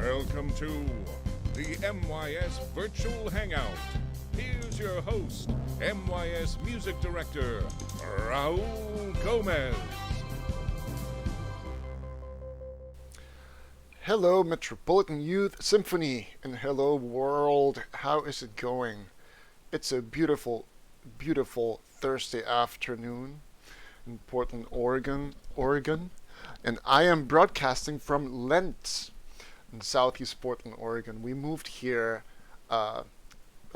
Welcome to the MYS Virtual Hangout. Here's your host, MYS Music Director, Raul Gomez. Hello, Metropolitan Youth Symphony, and hello, world. How is it going? It's a beautiful, beautiful Thursday afternoon in Portland, Oregon, and I am broadcasting from Lent in Southeast Portland, Oregon. We moved here about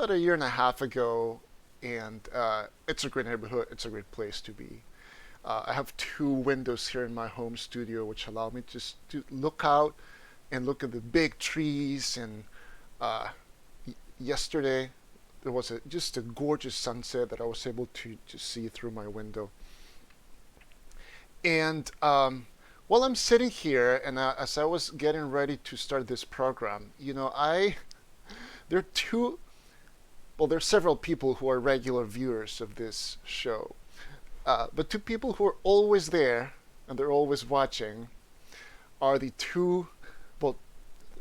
a year and a half ago, and it's a great neighborhood. It's a great place to be. I have two windows here in my home studio, which allow me just to look out and look at the big trees. And yesterday there was just a gorgeous sunset that I was able to see through my window. And while I'm sitting here, and as I was getting ready to start this program, there are there's several people who are regular viewers of this show, but two people who are always there and they're always watching are the two, well,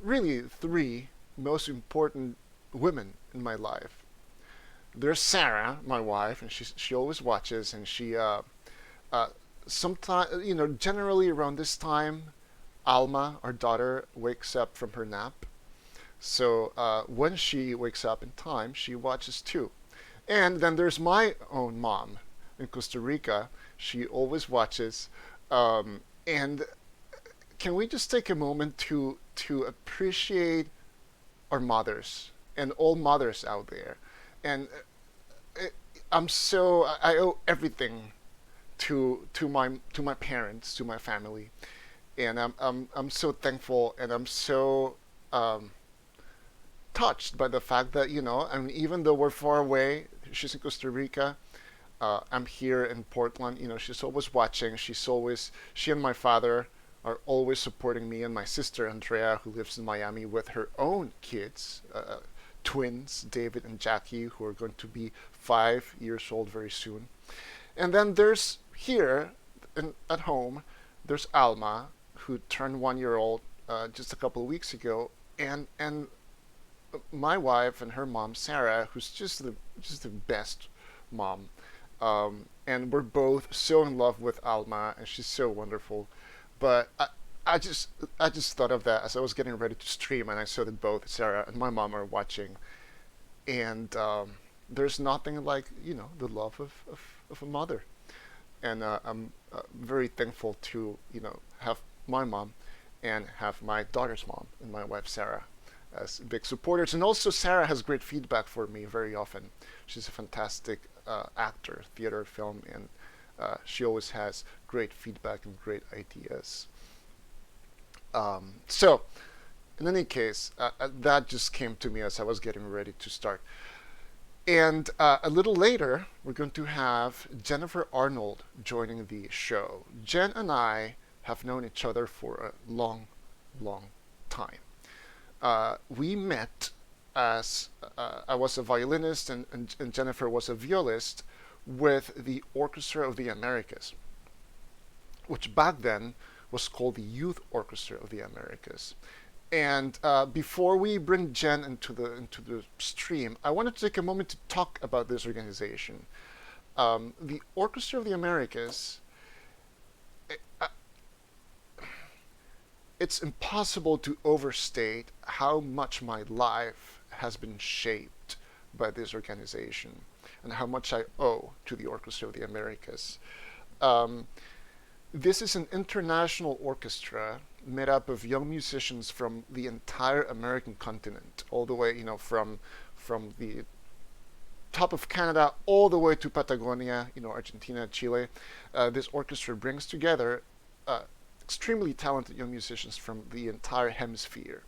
really three most important women in my life. There's Sarah, my wife, and she always watches, and she sometimes, generally around this time, Alma, our daughter, wakes up from her nap. So when she wakes up in time, she watches too. And then there's my own mom in Costa Rica. She always watches. And can we just take a moment to appreciate our mothers and all mothers out there? And I owe everything to my parents, to my family, and I'm so thankful, and I'm so touched by the fact that even though we're far away, she's in Costa Rica, I'm here in Portland. She's always watching. She and my father are always supporting me, and my sister Andrea, who lives in Miami with her own kids, twins David and Jackie, who are going to be 5 years old very soon. And then there's here at home, there's Alma, who turned 1 year old just a couple of weeks ago, and my wife and her mom Sarah, who's just the best mom, and we're both so in love with Alma, and she's so wonderful. But I just thought of that as I was getting ready to stream, and I saw that both Sarah and my mom are watching, and there's nothing like the love of a mother. And I'm very thankful to have my mom and have my daughter's mom and my wife Sarah as big supporters. And also Sarah has great feedback for me very often. She's a fantastic actor, theater, film, and she always has great feedback and great ideas. So in any case, that just came to me as I was getting ready to start. And a little later, we're going to have Jennifer Arnold joining the show. Jen and I have known each other for a long, long time. We met as I was a violinist and Jennifer was a violist with the Orchestra of the Americas, which back then was called the Youth Orchestra of the Americas. And before we bring Jen into the stream, I wanted to take a moment to talk about this organization. The Orchestra of the Americas, it's impossible to overstate how much my life has been shaped by this organization and how much I owe to the Orchestra of the Americas. This is an international orchestra made up of young musicians from the entire American continent, all the way, from the top of Canada all the way to Patagonia, Argentina, Chile. This orchestra brings together extremely talented young musicians from the entire hemisphere.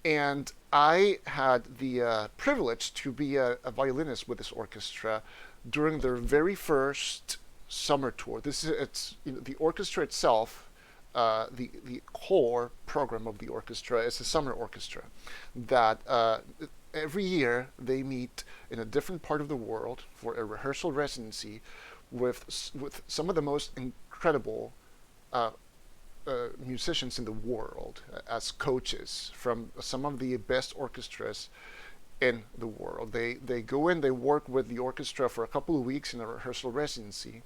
And I had the privilege to be a violinist with this orchestra during their very first summer tour. The orchestra itself. The core program of the orchestra is a summer orchestra that every year they meet in a different part of the world for a rehearsal residency with some of the most incredible musicians in the world as coaches from some of the best orchestras in the world. They go in, they work with the orchestra for a couple of weeks in a rehearsal residency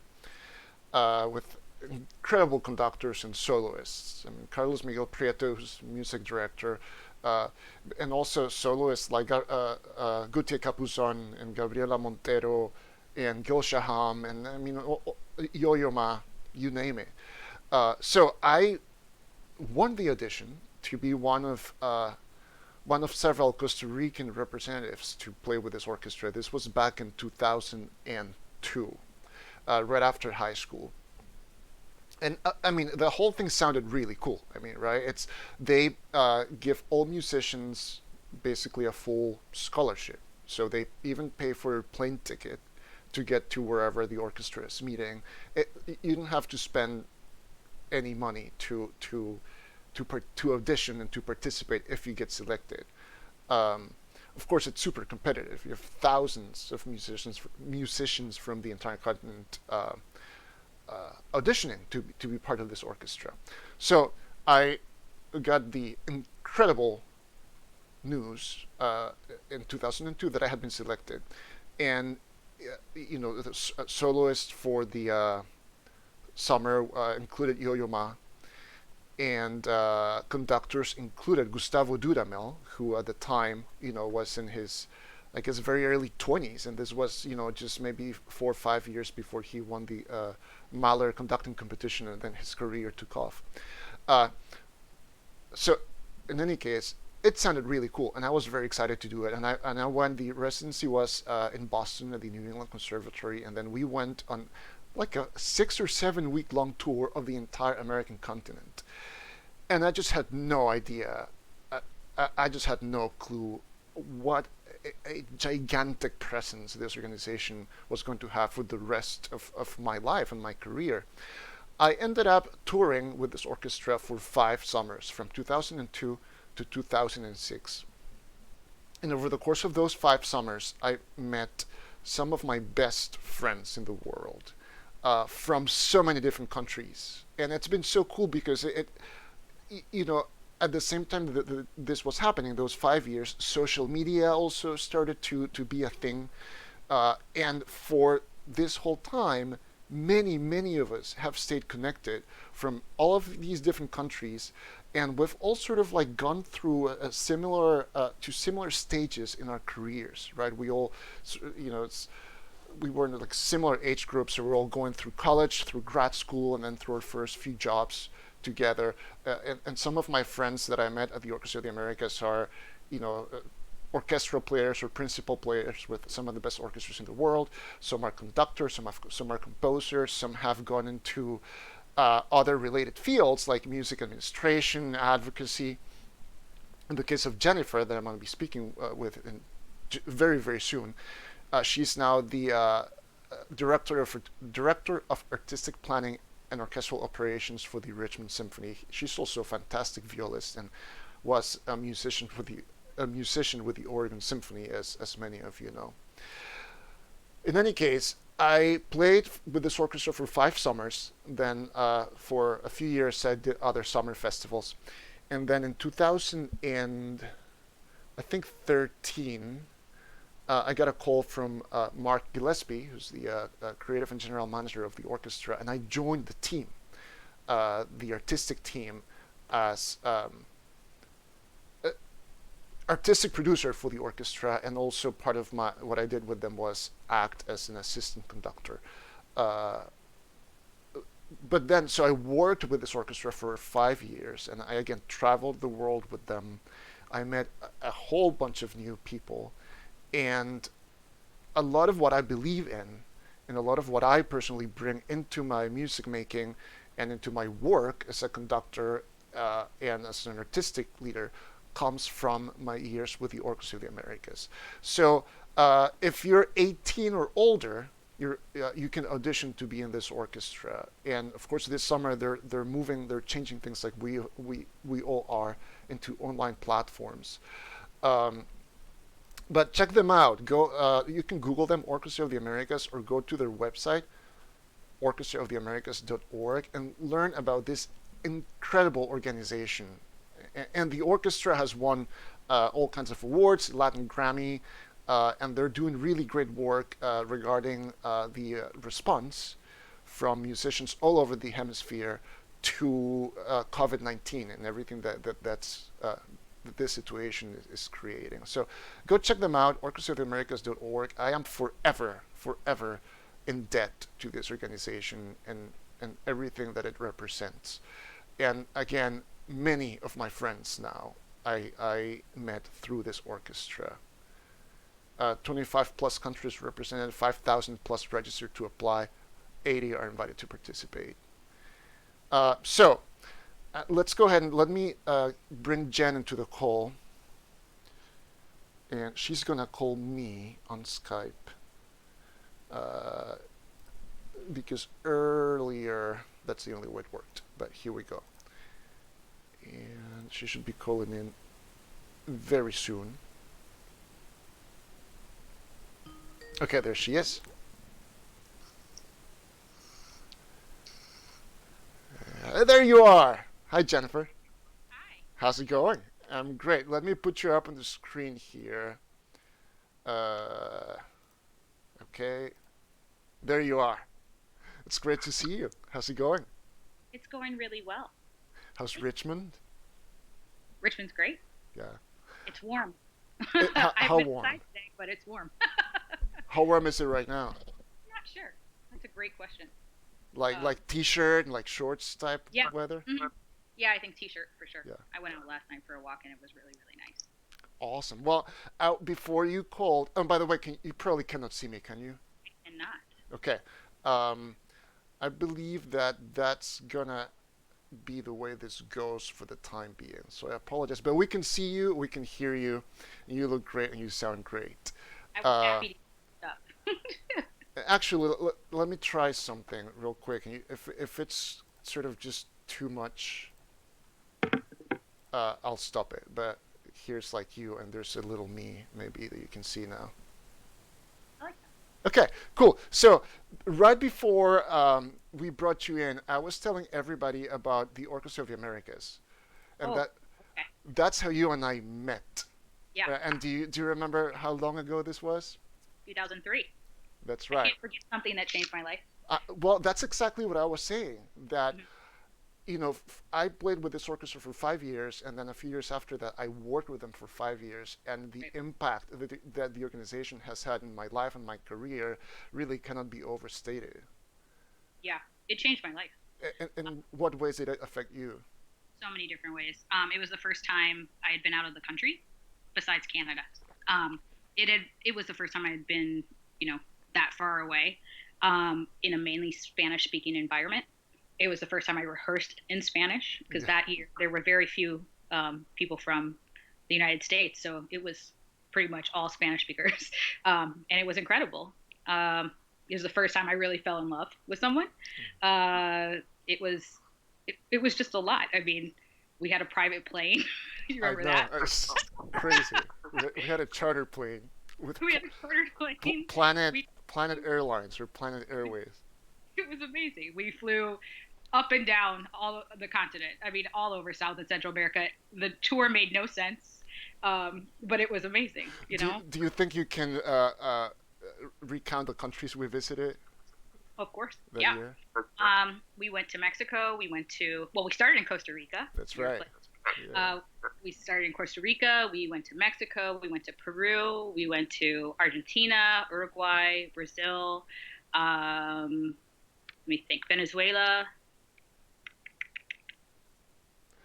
with incredible conductors and soloists. I mean, Carlos Miguel Prieto, who's music director, and also soloists like Gutia Capuzon and Gabriela Montero and Gil Shaham, and I mean, Yo-Yo Ma, you name it. So I won the audition to be one of several Costa Rican representatives to play with this orchestra. This was back in 2002, right after high school. And I mean, the whole thing sounded really cool. I mean, right? They give all musicians basically a full scholarship. So they even pay for a plane ticket to get to wherever the orchestra is meeting. You don't have to spend any money to audition and to participate if you get selected. Of course, it's super competitive. You have thousands of musicians from the entire continent auditioning to be part of this orchestra. So I got the incredible news in 2002 that I had been selected, and the soloist for the summer included Yo-Yo Ma, and conductors included Gustavo Dudamel, who at the time was in his, I guess, very early 20s, and this was just maybe 4 or 5 years before he won the Mahler conducting competition, and then his career took off. So in any case, it sounded really cool, and I was very excited to do it. And I went. The residency was in Boston at the New England Conservatory, and then we went on like a 6 or 7 week long tour of the entire American continent. And I just had no idea. I just had no clue what a gigantic presence this organization was going to have for the rest of my life and my career. I ended up touring with this orchestra for 5 summers, from 2002 to 2006. And over the course of those 5 summers, I met some of my best friends in the world from so many different countries. And it's been so cool because at the same time that this was happening, those 5 years, social media also started to be a thing. And for this whole time, many of us have stayed connected from all of these different countries, and we've all sort of like gone through a similar stages in our careers, right? We all, we were in like similar age groups, so we're all going through college, through grad school, and then through our first few jobs together. And some of my friends that I met at the Orchestra of the Americas are, orchestral players or principal players with some of the best orchestras in the world. Some are conductors, some are composers, some have gone into other related fields like music administration, advocacy. In the case of Jennifer, that I'm going to be speaking with very, very soon, she's now the director of artistic planning and orchestral operations for the Richmond Symphony. She's also a fantastic violist and was a musician with the Oregon Symphony, as many of you know. In any case, I played with this orchestra for 5 summers. Then for a few years I did other summer festivals, and then in 2013 I got a call from Mark Gillespie, who's the creative and general manager of the orchestra, and I joined the team, the artistic team, as artistic producer for the orchestra, and also part of what I did with them was act as an assistant conductor. But then, so I worked with this orchestra for 5 years, and I again traveled the world with them. I met a whole bunch of new people, and a lot of what I believe in, and a lot of what I personally bring into my music making and into my work as a conductor and as an artistic leader, comes from my years with the Orchestra of the Americas. So if you're 18 or older, you can audition to be in this orchestra. And of course, this summer they're changing things like we all are into online platforms. But check them out. Go. You can Google them, Orchestra of the Americas, or go to their website, orchestraoftheamericas.org, and learn about this incredible organization, and the orchestra has won all kinds of awards, Latin Grammy, and they're doing really great work regarding the response from musicians all over the hemisphere to COVID-19 and everything that's that this situation is creating. So go check them out, orchestraoftheamericas.org. I am forever in debt to this organization and everything that it represents. And again, many of my friends now I met through this orchestra. 25 plus countries represented, 5,000 plus registered to apply, 80 are invited to participate. So let's go ahead and let me bring Jen into the call. And she's going to call me on Skype. Because earlier, that's the only way it worked. But here we go. And she should be calling in very soon. Okay, there she is. There you are. Hi, Jennifer. Hi. How's it going? I'm great. Let me put you up on the screen here. Okay. There you are. It's great to see you. How's it going? It's going really well. How's Richmond? Richmond's great. Yeah. It's warm. How I've been warm? inside today, but it's warm. How warm is it right now? Not sure. That's a great question. Like t-shirt and like shorts type Yeah. weather? Mm-hmm. Yeah, I think t-shirt for sure. Yeah. I went out last night for a walk and it was really, really nice. Awesome. Well, before you called, oh, by the way, you probably cannot see me, can you? I cannot. Okay. I believe that's gonna be the way this goes for the time being. So I apologize, but we can see you, we can hear you, and you look great and you sound great. I was happy to get stuff. Actually, let me try something real quick. And if it's sort of just too much, I'll stop it. But here's like you, and there's a little me maybe that you can see now. I like that. Okay, cool. So right before we brought you in, I was telling everybody about the Orchestra of the Americas, and Okay. that's how you and I met. Yeah. And do you remember how long ago this was? 2003. That's I right. can't forget something that changed my life. Well, that's exactly what I was saying. That, Mhm. you know, I played with this orchestra for 5 years, and then a few years after that, I worked with them for 5 years, and the Right. impact that the organization has had in my life and my career really cannot be overstated. Yeah, it changed my life. In what ways did it affect you? So many different ways. It was the first time I had been out of the country, besides Canada. It was the first time I had been, that far away, in a mainly Spanish-speaking environment. It was the first time I rehearsed in Spanish because that year there were very few people from the United States, so it was pretty much all Spanish speakers, and it was incredible. It was the first time I really fell in love with someone. It was just a lot. I mean, we had a private plane. You remember that? It's crazy. We had a charter plane with We had a chartered plane. Planet Airlines or Planet Airways. It was amazing. We flew up and down all the continent. I mean, all over South and Central America. The tour made no sense, but it was amazing. Do you think you can recount the countries we visited? Of course, that yeah. year? We went to Mexico. We started in Costa Rica. That's right. Yeah. We started in Costa Rica. We went to Mexico. We went to Peru. We went to Argentina, Uruguay, Brazil. Let me think. Venezuela,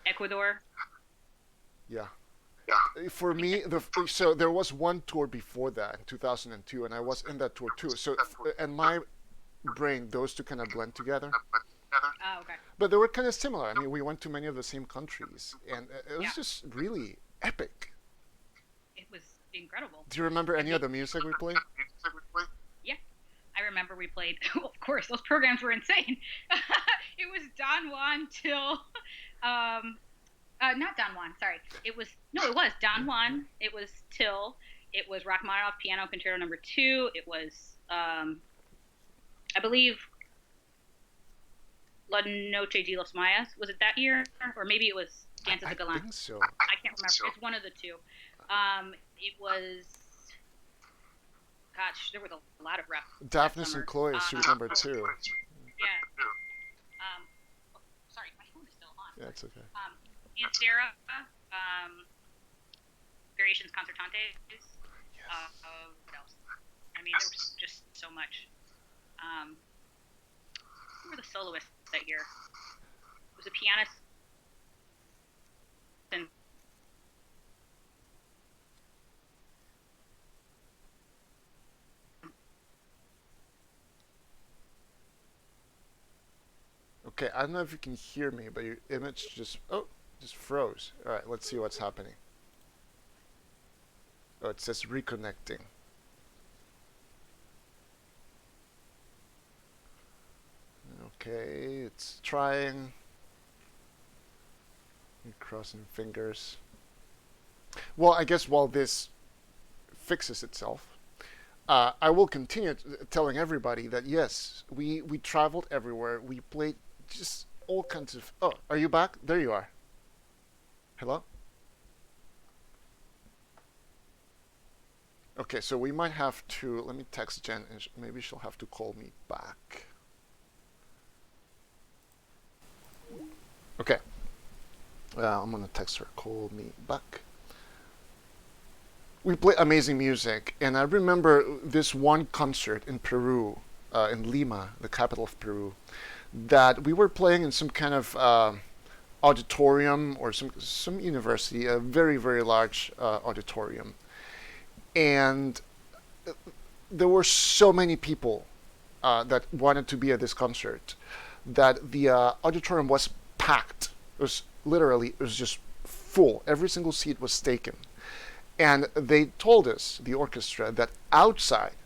Ecuador. Yeah. For me, so there was one tour before that in 2002, and I was in that tour too. So, in my brain, those two kind of blend together. Oh, okay. But they were kind of similar. I mean, we went to many of the same countries, and it was Yeah. just really epic. It was incredible. Do you remember any of the music we played? Yeah. I remember we played, of course, those programs were insane. It was Don Juan till, not Don Juan, sorry. It was Don Juan. It was Till. It was Rachmaninoff Piano Concerto No. 2. It was, I believe, La Noche de los Mayas. Was it that year, or maybe it was Dance of I the Galan? think so. I can't remember. It's one of the two. It was. Gosh, there was a lot of rep that Daphnis and summer. Chloe is suit number two. Yeah. Oh, sorry, my phone is still on. Yeah, it's okay. Aunt Sarah, Variations Concertantes. Yes. What else? I mean, there was just so much. Who were the soloists that year? It was a pianist. And Okay, I don't know if you can hear me, but your image just froze. All right, let's see what's happening. Oh, it says reconnecting. Okay, it's trying. I'm crossing fingers. Well, I guess while this fixes itself, I will continue telling everybody that yes, we traveled everywhere. We played just all kinds of. Oh, are you back? There you are. Hello? Okay, so we might have to. Let me text Jen, and maybe she'll have to call me back. Okay. I'm gonna text her. Call me back. We play amazing music, and I remember this one concert in Peru, in Lima, the capital of Peru, that we were playing in some kind of auditorium or some university, a very very large auditorium, and there were so many people that wanted to be at this concert that the auditorium was packed. It was just full. Every single seat was taken. And they told us, the orchestra, that outside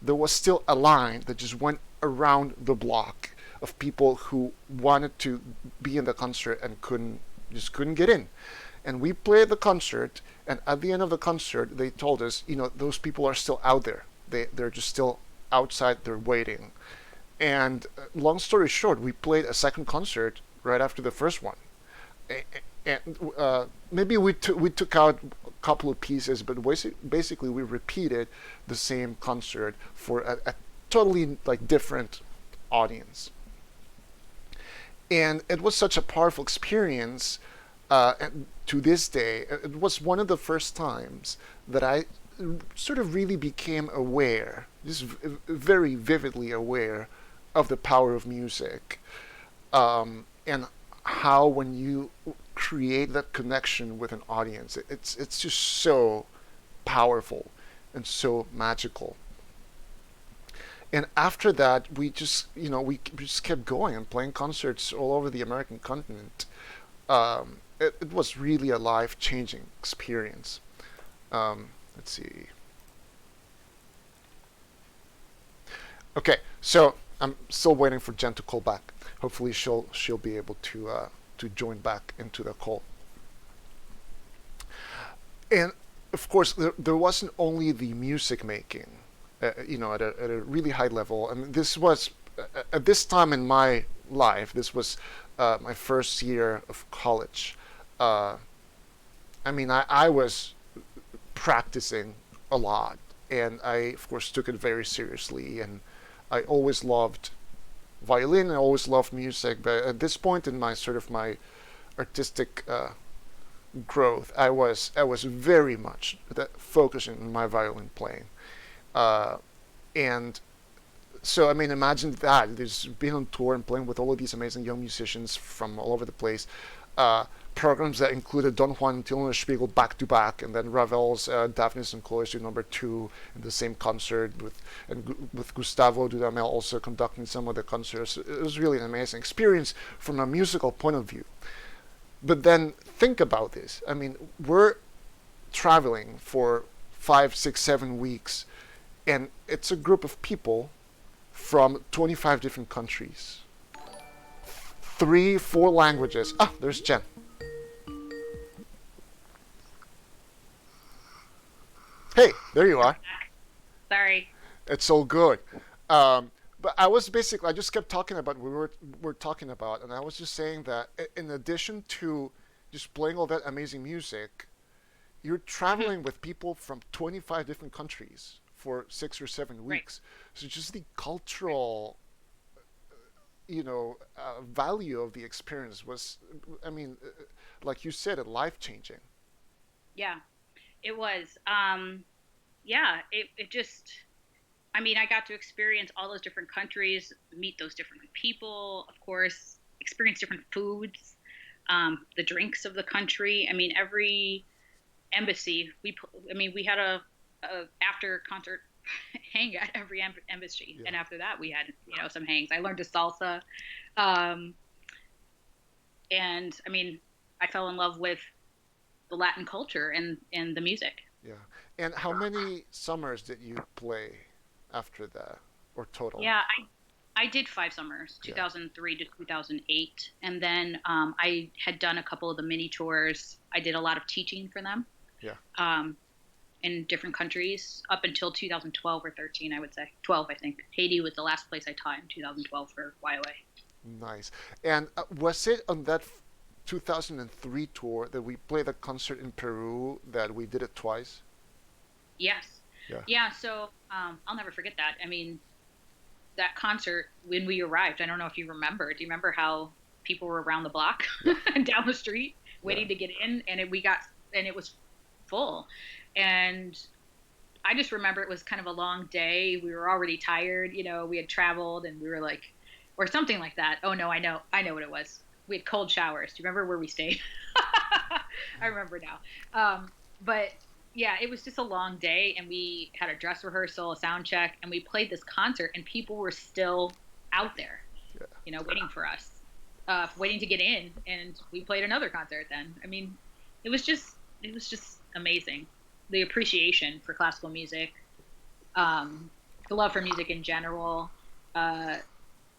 there was still a line that just went around the block of people who wanted to be in the concert and couldn't get in. And we played the concert, and at the end of the concert, they told us, those people are still out there. They're just still outside. They're waiting. And long story short, we played a second concert right after the first one. And maybe we took out a couple of pieces, but basically we repeated the same concert for a totally different audience. And it was such a powerful experience. And to this day, it was one of the first times that I sort of really became aware, just very vividly aware, of the power of music, and how when you create that connection with an audience, it's just so powerful and so magical. And after that, we just kept going and playing concerts all over the American continent. It was really a life-changing experience. Let's see. Okay, so I'm still waiting for Jen to call back. Hopefully she'll be able to join back into the call. And of course, there wasn't only the music making, at a really high level. I mean, this was at this time in my life. This was my first year of college. I was practicing a lot, and I of course took it very seriously, and I always loved violin. I always loved music, but at this point in my my artistic growth, I was very much focusing on my violin playing, and so imagine that there's being on tour and playing with all of these amazing young musicians from all over the place. Programs that included Don Juan and Tilman Spiegel back to back, and then Ravel's Daphnis and Chloe number 2 in the same concert with Gustavo Dudamel also conducting some of the concerts. It was really an amazing experience from a musical point of view. But then think about this. We're traveling for 5, 6, 7 weeks, and it's a group of people from 25 different countries, 3, 4 languages. There's Jen. Hey, there you are. Sorry. It's all good. But I was basically, I just kept talking about what we're talking about, and I was just saying that in addition to just playing all that amazing music, you're Mhm. traveling with people from 25 different countries for 6 or 7 Right. weeks. So just the Right. cultural, value of the experience was, I mean, like you said, life changing. Yeah, it was. Yeah, it just, I mean, I got to experience all those different countries, meet those different people, of course, experience different foods, the drinks of the country. I mean, every embassy, I mean, we had a after concert hang at every embassy. Yeah. And after that, we had, some hangs. I learned to salsa. Um, and I mean, I fell in love with the Latin culture and the music. Yeah. And how many summers did you play after that, or total? Yeah, I did 5 summers, Yeah. 2003 to 2008, and then I had done a couple of the mini tours. I did a lot of teaching for them Yeah. um, in different countries up until 2012 or 13, I would say 12. I think Haiti was the last place I taught in 2012 for YOA. Nice. And was it on that 2003 tour that we played a concert in Peru that we did it twice? Yes, Yeah. yeah. So I'll never forget that. I mean, that concert when we arrived. I don't know if you remember. Do you remember how people were around the block Yeah. and down the street Yeah. waiting to get in, and it was full, and I just remember it was kind of a long day. We were already tired. We had traveled, and we were like, or something like that. Oh no, I know what it was. We had cold showers. Do you remember where we stayed? I remember now. But yeah, it was just a long day, and we had a dress rehearsal, a sound check, and we played this concert, and people were still out there, Yeah. waiting for us, waiting to get in, and we played another concert. Then, I mean, it was just amazing. The appreciation for classical music, um, the love for music in general. Uh,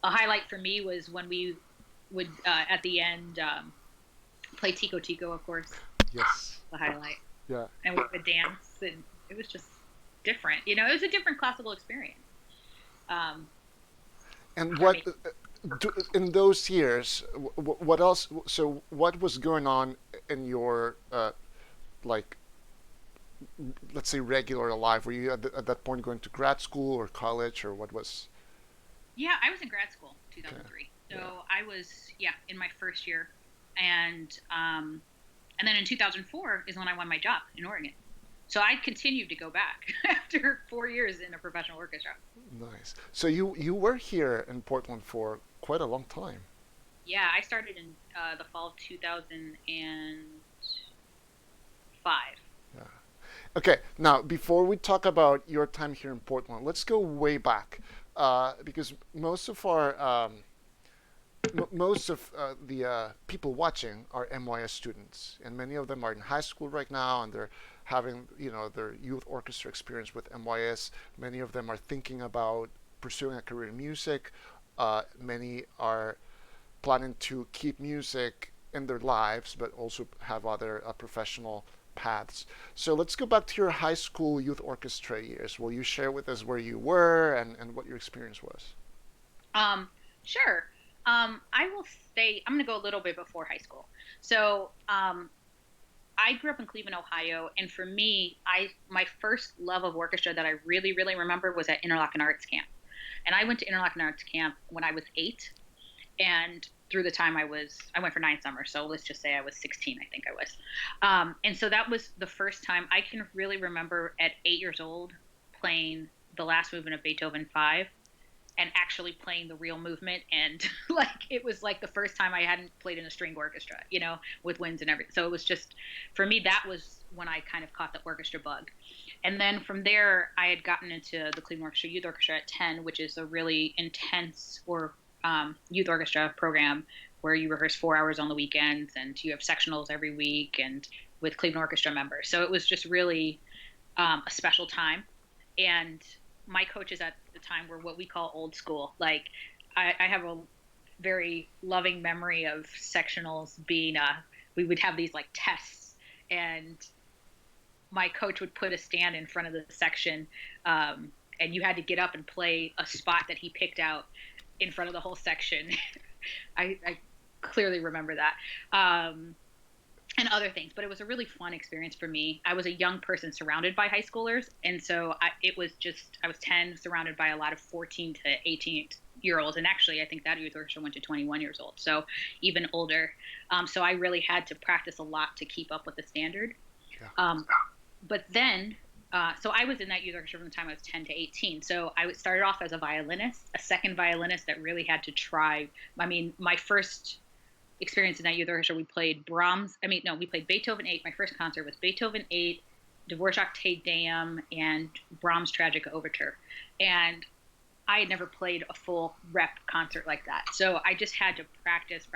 a highlight for me was when we would at the end play Tico Tico, of course, Yes. the highlight, Yeah. and we would dance, and it was just different. It was a different classical experience. Um, And for me. in those years, what else? So what was going on in your like, let's say, regular life? Were you at that point going to grad school or college, or what was? Yeah, I was in grad school, Okay. 2003. So Yeah. I was, yeah, in my first year, and then in 2004 is when I won my job in Oregon. So I continued to go back after 4 years in a professional orchestra. Nice. So you were here in Portland for quite a long time. Yeah, I started in the fall of 2005. Yeah. Okay. Now, before we talk about your time here in Portland, let's go way back, because most of the people watching are MYS students, and many of them are in high school right now, and they're having their youth orchestra experience with MYS. Many of them are thinking about pursuing a career in music. Many are planning to keep music in their lives, but also have other professional paths. So let's go back to your high school youth orchestra years. Will you share with us where you were and what your experience was? Um, sure. I will say I'm going to go a little bit before high school. So I grew up in Cleveland, Ohio, and for me, I my first love of orchestra that I really, really remember was at Interlochen Arts Camp. And I went to Interlochen Arts Camp when I was 8, and through the time I went for 9 summers. So let's just say I was 16, I think I was. And so that was the first time I can really remember at 8 years old playing the last movement of Beethoven 5 and actually playing the real movement. And like, it was like the first time I hadn't played in a string orchestra, with winds and everything. So it was just, for me, that was when I kind of caught the orchestra bug. And then from there, I had gotten into the Cleveland Orchestra Youth Orchestra at 10, which is a really intense youth orchestra program where you rehearse 4 hours on the weekends and you have sectionals every week and with Cleveland Orchestra members. So it was just really a special time. And my coaches at the time were what we call old school. Like, I have a very loving memory of sectionals being we would have these like tests, and my coach would put a stand in front of the section, and you had to get up and play a spot that he picked out in front of the whole section. I clearly remember that. And other things, but it was a really fun experience for me. I was a young person surrounded by high schoolers, and so I was 10, surrounded by a lot of 14 to 18-year-olds, and actually I think that youth orchestra went to 21 years old, so even older. So I really had to practice a lot to keep up with the standard. Yeah. But then, so I was in that youth orchestra from the time I was 10 to 18. So I started off as a violinist, a second violinist that really had to try. I mean, my first experience in that youth orchestra, we played we played Beethoven 8. My first concert was Beethoven 8, Dvorak Te Deum, and Brahms Tragic Overture. And I had never played a full rep concert like that. So I just had to practice.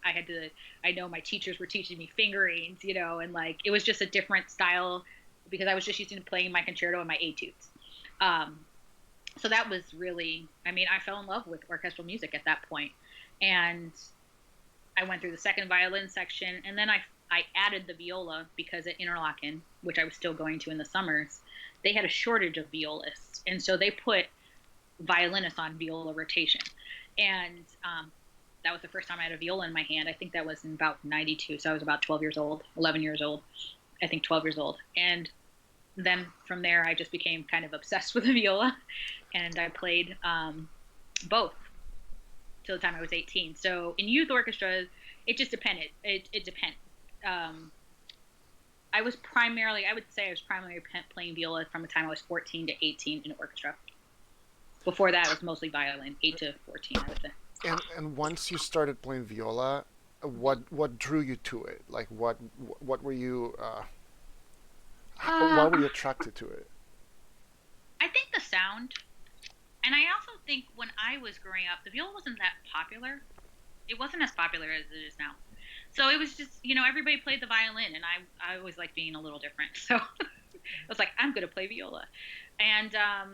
I know my teachers were teaching me fingerings, and like, it was just a different style because I was just used to playing my concerto and my etudes. So that was really, I fell in love with orchestral music at that point. And I went through the second violin section, and then I added the viola because at Interlaken, which I was still going to in the summers, they had a shortage of violists. And so they put violinists on viola rotation. And that was the first time I had a viola in my hand. I think that was in about 92. So I was about 12 years old, 11 years old, I think 12 years old. And then from there, I just became kind of obsessed with the viola. And I played both till the time I was 18. So in youth orchestras, it just depended. It depended. I would say I was primarily playing viola from the time I was 14 to 18 in orchestra. Before that, it was mostly violin, 8 to 14, I would say. And once you started playing viola, what drew you to it? Like what were you? Why were you attracted to it? I think the sound. And I also think when I was growing up, the viola wasn't that popular. It wasn't as popular as it is now. So it was just, everybody played the violin, and I always liked being a little different. So I was like, I'm going to play viola. And I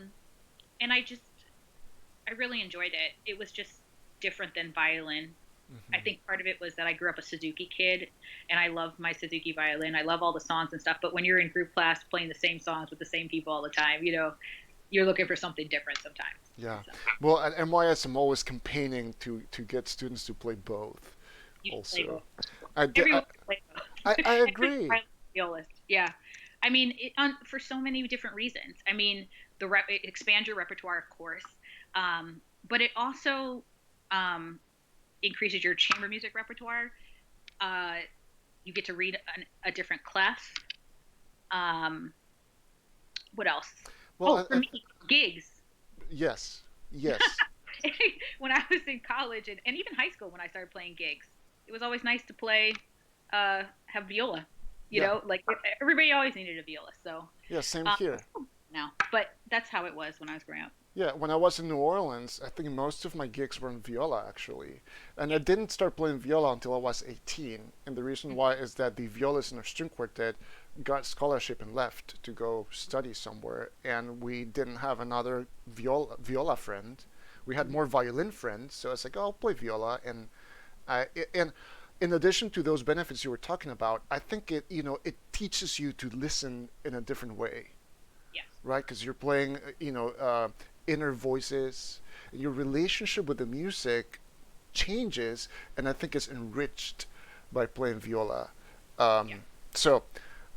really enjoyed it. It was just different than violin. Mm-hmm. I think part of it was that I grew up a Suzuki kid, and I love my Suzuki violin. I love all the songs and stuff. But when you're in group class playing the same songs with the same people all the time, you're looking for something different sometimes. Yeah. So. Well, at MYS, I'm always campaigning to get students to play both. You also, play both. Everyone play both. I agree. Violist. Yeah. For so many different reasons. It expands your repertoire, of course, but it also increases your chamber music repertoire. You get to read a different clef. What else? Well, for me, gigs. Yes. When I was in college and even high school, when I started playing gigs, it was always nice to play, have viola. You know, like everybody always needed a viola. So yeah, same here. Now, but that's how it was when I was growing up. Yeah, when I was in New Orleans, I think most of my gigs were in viola, actually. And I didn't start playing viola until I was 18. And the reason why is that the violist in our string quartet got scholarship and left to go study somewhere. And we didn't have another viola friend. We had more violin friends. So I was like, oh, I'll play viola. And in addition to those benefits you were talking about, I think it teaches you to listen in a different way. Yes. Right? Because you're playing, inner voices. Your relationship with the music changes, and I think it's enriched by playing viola. So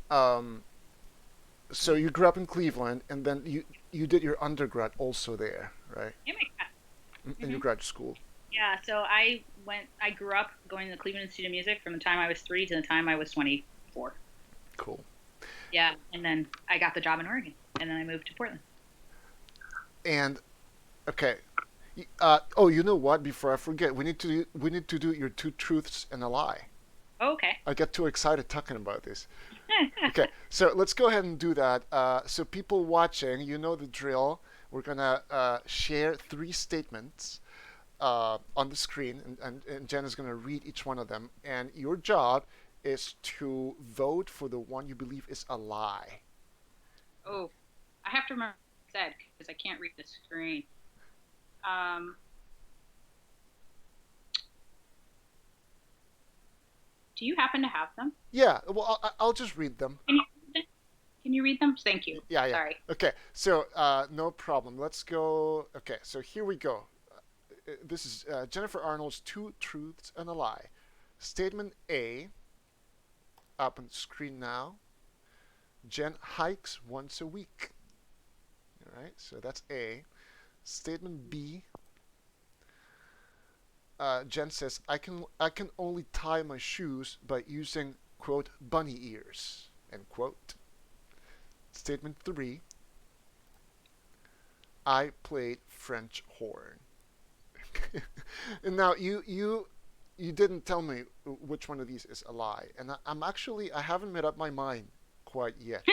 you grew up in Cleveland, and then you did your undergrad also there, right? Yeah, in your grad school. Yeah. So I grew up going to the Cleveland Institute of Music from the time I was 3 to the time I was 24. Cool. Yeah, and then I got the job in Oregon, and then I moved to Portland. And okay, you know what? Before I forget, we need to do your 2 truths and a lie. Okay. I get too excited talking about this. Okay, so let's go ahead and do that. So people watching, you know the drill. We're gonna share 3 statements on the screen, and Jen is gonna read each one of them. And your job is to vote for the one you believe is a lie. Oh, I have to remember what I said because I can't read the screen. Do you happen to have them? Yeah, well, I'll just read them. Can Can you read them? Thank you. Yeah, yeah. Sorry. Okay, so no problem. Let's go. Okay, so here we go. This is Jennifer Arnold's Two Truths and a Lie. Statement A, up on the screen now. Jen hikes once a week. All right, so that's A. Statement B. Jen says, I can only tie my shoes by using, quote, bunny ears, end quote. Statement 3, I played French horn. And now you didn't tell me which one of these is a lie, and I haven't made up my mind quite yet.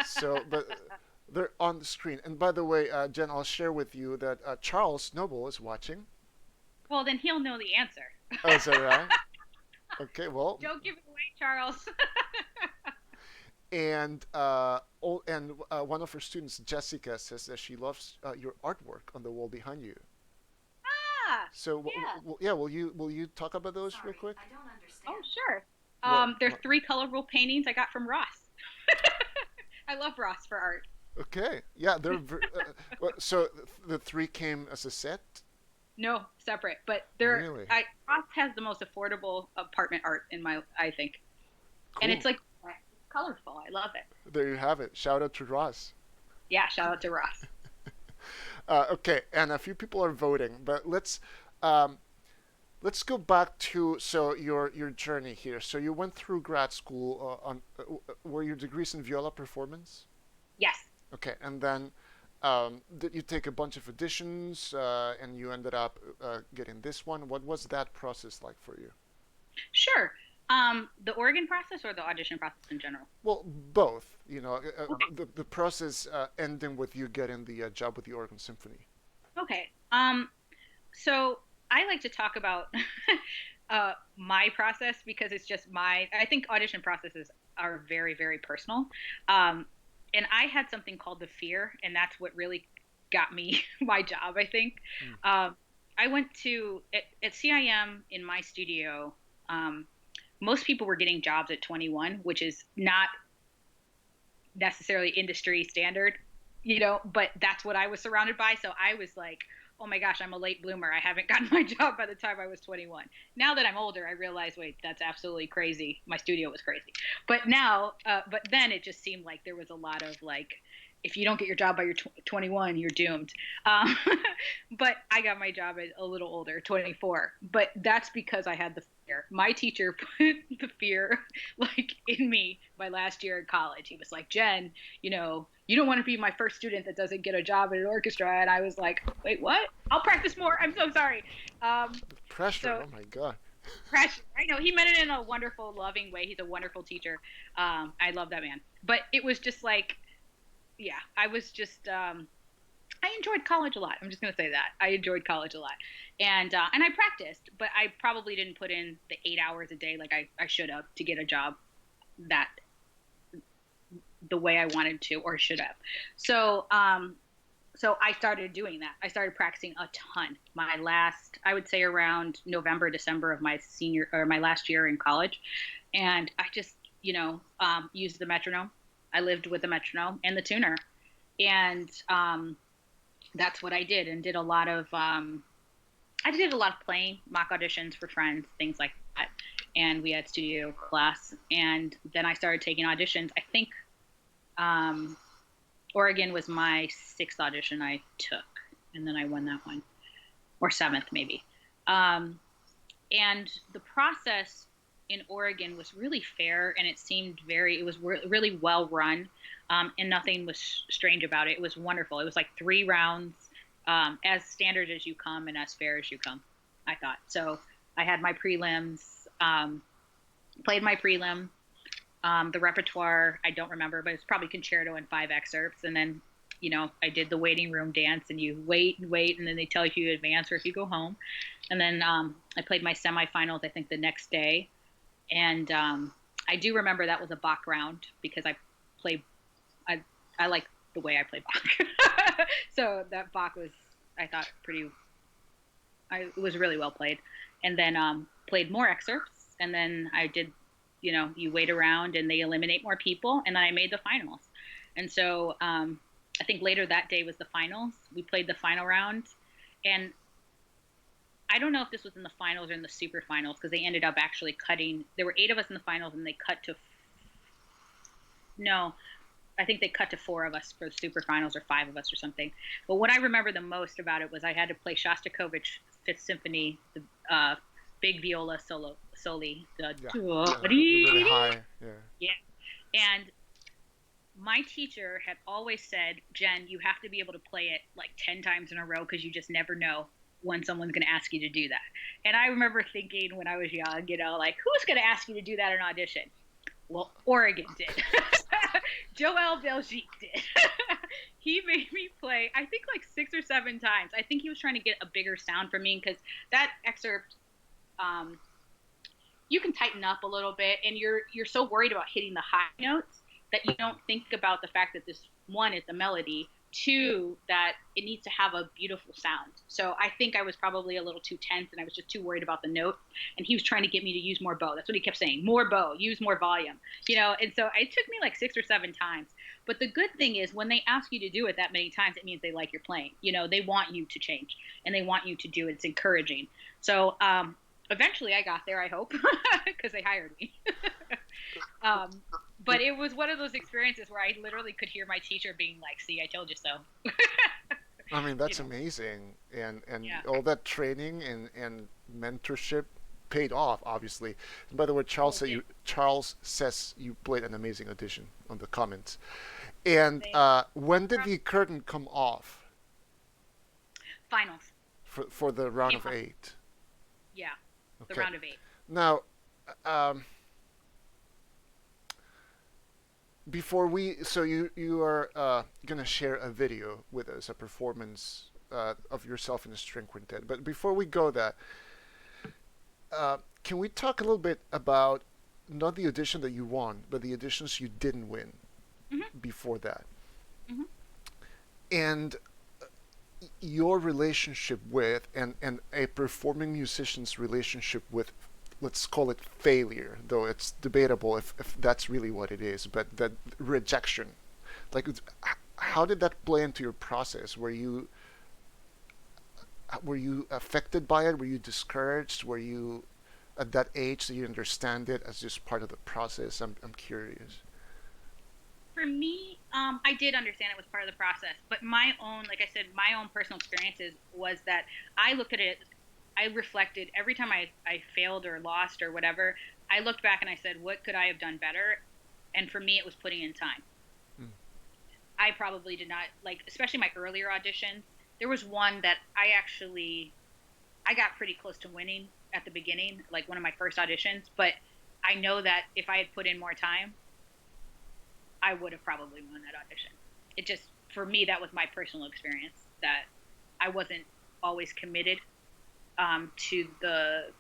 So, but they're on the screen. And by the way, Jen, I'll share with you that Charles Noble is watching. Well, then he'll know the answer. Oh, is that right? Okay, well. Don't give it away, Charles. And one of her students, Jessica, says that she loves your artwork on the wall behind you. Ah, So yeah. will you talk about those real quick? I don't understand. Oh, sure. What? They're 3 colorful paintings I got from Ross. I love Ross for art. Okay, yeah, they're so the 3 came as a set. No, separate, but they're. Really? Ross has the most affordable apartment art I think, Cool. and it's like colorful. I love it. There you have it. Shout out to Ross. Yeah, shout out to Ross. Okay, and a few people are voting, but let's go back to your journey here. So you went through grad school were your degrees in viola performance? Yes. Okay, and then did you take a bunch of auditions and you ended up getting this one? What was that process like for you? Sure. The Oregon process or the audition process in general? Well, both. Okay. The process ending with you getting the job with the Oregon Symphony. Okay. So I like to talk about my process because it's just I think audition processes are very, very personal. And I had something called the fear, and that's what really got me my job, I think. I went at CIM in my studio. Most people were getting jobs at 21, which is not necessarily industry standard, but that's what I was surrounded by. So I was like, oh my gosh, I'm a late bloomer. I haven't gotten my job by the time I was 21. Now that I'm older, I realize, wait, that's absolutely crazy. My studio was crazy. But then it just seemed like there was a lot of like, if you don't get your job by your 21, you're doomed. But I got my job at a little older, 24. But that's because I had the fear. My teacher put the fear like in me my last year in college. He was like, Jen, you don't want to be my first student that doesn't get a job at an orchestra. And I was like, wait, what? I'll practice more. I'm so sorry. Pressure. Oh my God. Pressure. I know. He meant it in a wonderful, loving way. He's a wonderful teacher. I love that man. But it was just like, yeah, I was just, I enjoyed college a lot. I'm just going to say that. I enjoyed college a lot. And I practiced, but I probably didn't put in the 8 hours a day like I should have to get a job the way I wanted to or should have. So I started doing that. I started practicing a ton. I would say around November, December of my last year in college. And I just, used the metronome. I lived with the metronome and the tuner. And that's what I did, and did a lot of playing, mock auditions for friends, things like that. And we had studio class. And then I started taking auditions. I think Oregon was my 6th audition I took, and then I won that one, or 7th maybe. And the process in Oregon was really fair, and it was really well run, and nothing was strange about it. It was wonderful. It was like 3 rounds, as standard as you come and as fair as you come, I thought. So I had my prelims, played my prelim. The repertoire, I don't remember, but it's probably concerto and 5 excerpts. And then, I did the waiting room dance, and you wait and wait, and then they tell you advance or if you go home. And then I played my semifinals, I think, the next day. And I do remember that was a Bach round because I like the way I play Bach. So that Bach was, I thought, it was really well played. And then played more excerpts. And then I did, you wait around and they eliminate more people. And then I made the finals. And so I think later that day was the finals. We played the final round. And I don't know if this was in the finals or in the super finals, because they ended up actually cutting. There were 8 of us in the finals, and they cut to no, I think they cut to 4 of us for the super finals, or 5 of us or something. But what I remember the most about it was I had to play Shostakovich Fifth Symphony, the big viola soli, the really high. Yeah. And my teacher had always said, Jen, you have to be able to play it like 10 times in a row, because you just never know when someone's going to ask you to do that. And I remember thinking when I was young, like, who's going to ask you to do that in an audition? Well, Oregon did. Joel Belgique did. He made me play, I think, like 6 or 7 times. I think he was trying to get a bigger sound from me, because that excerpt, you can tighten up a little bit, and you're so worried about hitting the high notes that you don't think about the fact that this, one, is the melody, 2, that it needs to have a beautiful sound. So I think I was probably a little too tense, and I was just too worried about the note. And he was trying to get me to use more bow. That's what he kept saying: more bow, use more volume. And so it took me like 6 or 7 times. But the good thing is, when they ask you to do it that many times, it means they like your playing. They want you to change, and they want you to do it. It's encouraging. So eventually I got there, I hope, because they hired me. But it was one of those experiences where I literally could hear my teacher being like, see, I told you so. I mean, that's amazing. And all that training and mentorship paid off, obviously. And by the way, Charles says you played an amazing audition on the comments. And when did the curtain come off? Finals. For the round of 8? Yeah, okay. The round of 8. Now, before you are going to share a video with us, a performance of yourself in a string quintet. But before we go there, can we talk a little bit about not the audition that you won, but the auditions you didn't win before that? And your relationship with, and a performing musician's relationship with, let's call it failure, though it's debatable if that's really what it is, but that rejection. Like, how did that play into your process? Were you affected by it? Were you discouraged? Were you at that age that you understand it as just part of the process? I'm curious. For me, I did understand it was part of the process, but my own, like I said, my own personal experiences was that I looked at it, I reflected every time I failed or lost or whatever. I looked back and I said, what could I have done better? And for me, it was putting in time. I probably did not, like, especially my earlier auditions. There was one that I got pretty close to winning at the beginning, like one of my first auditions. But I know that if I had put in more time, I would have probably won that audition. It just, for me, that was my personal experience, that I wasn't always committed to the.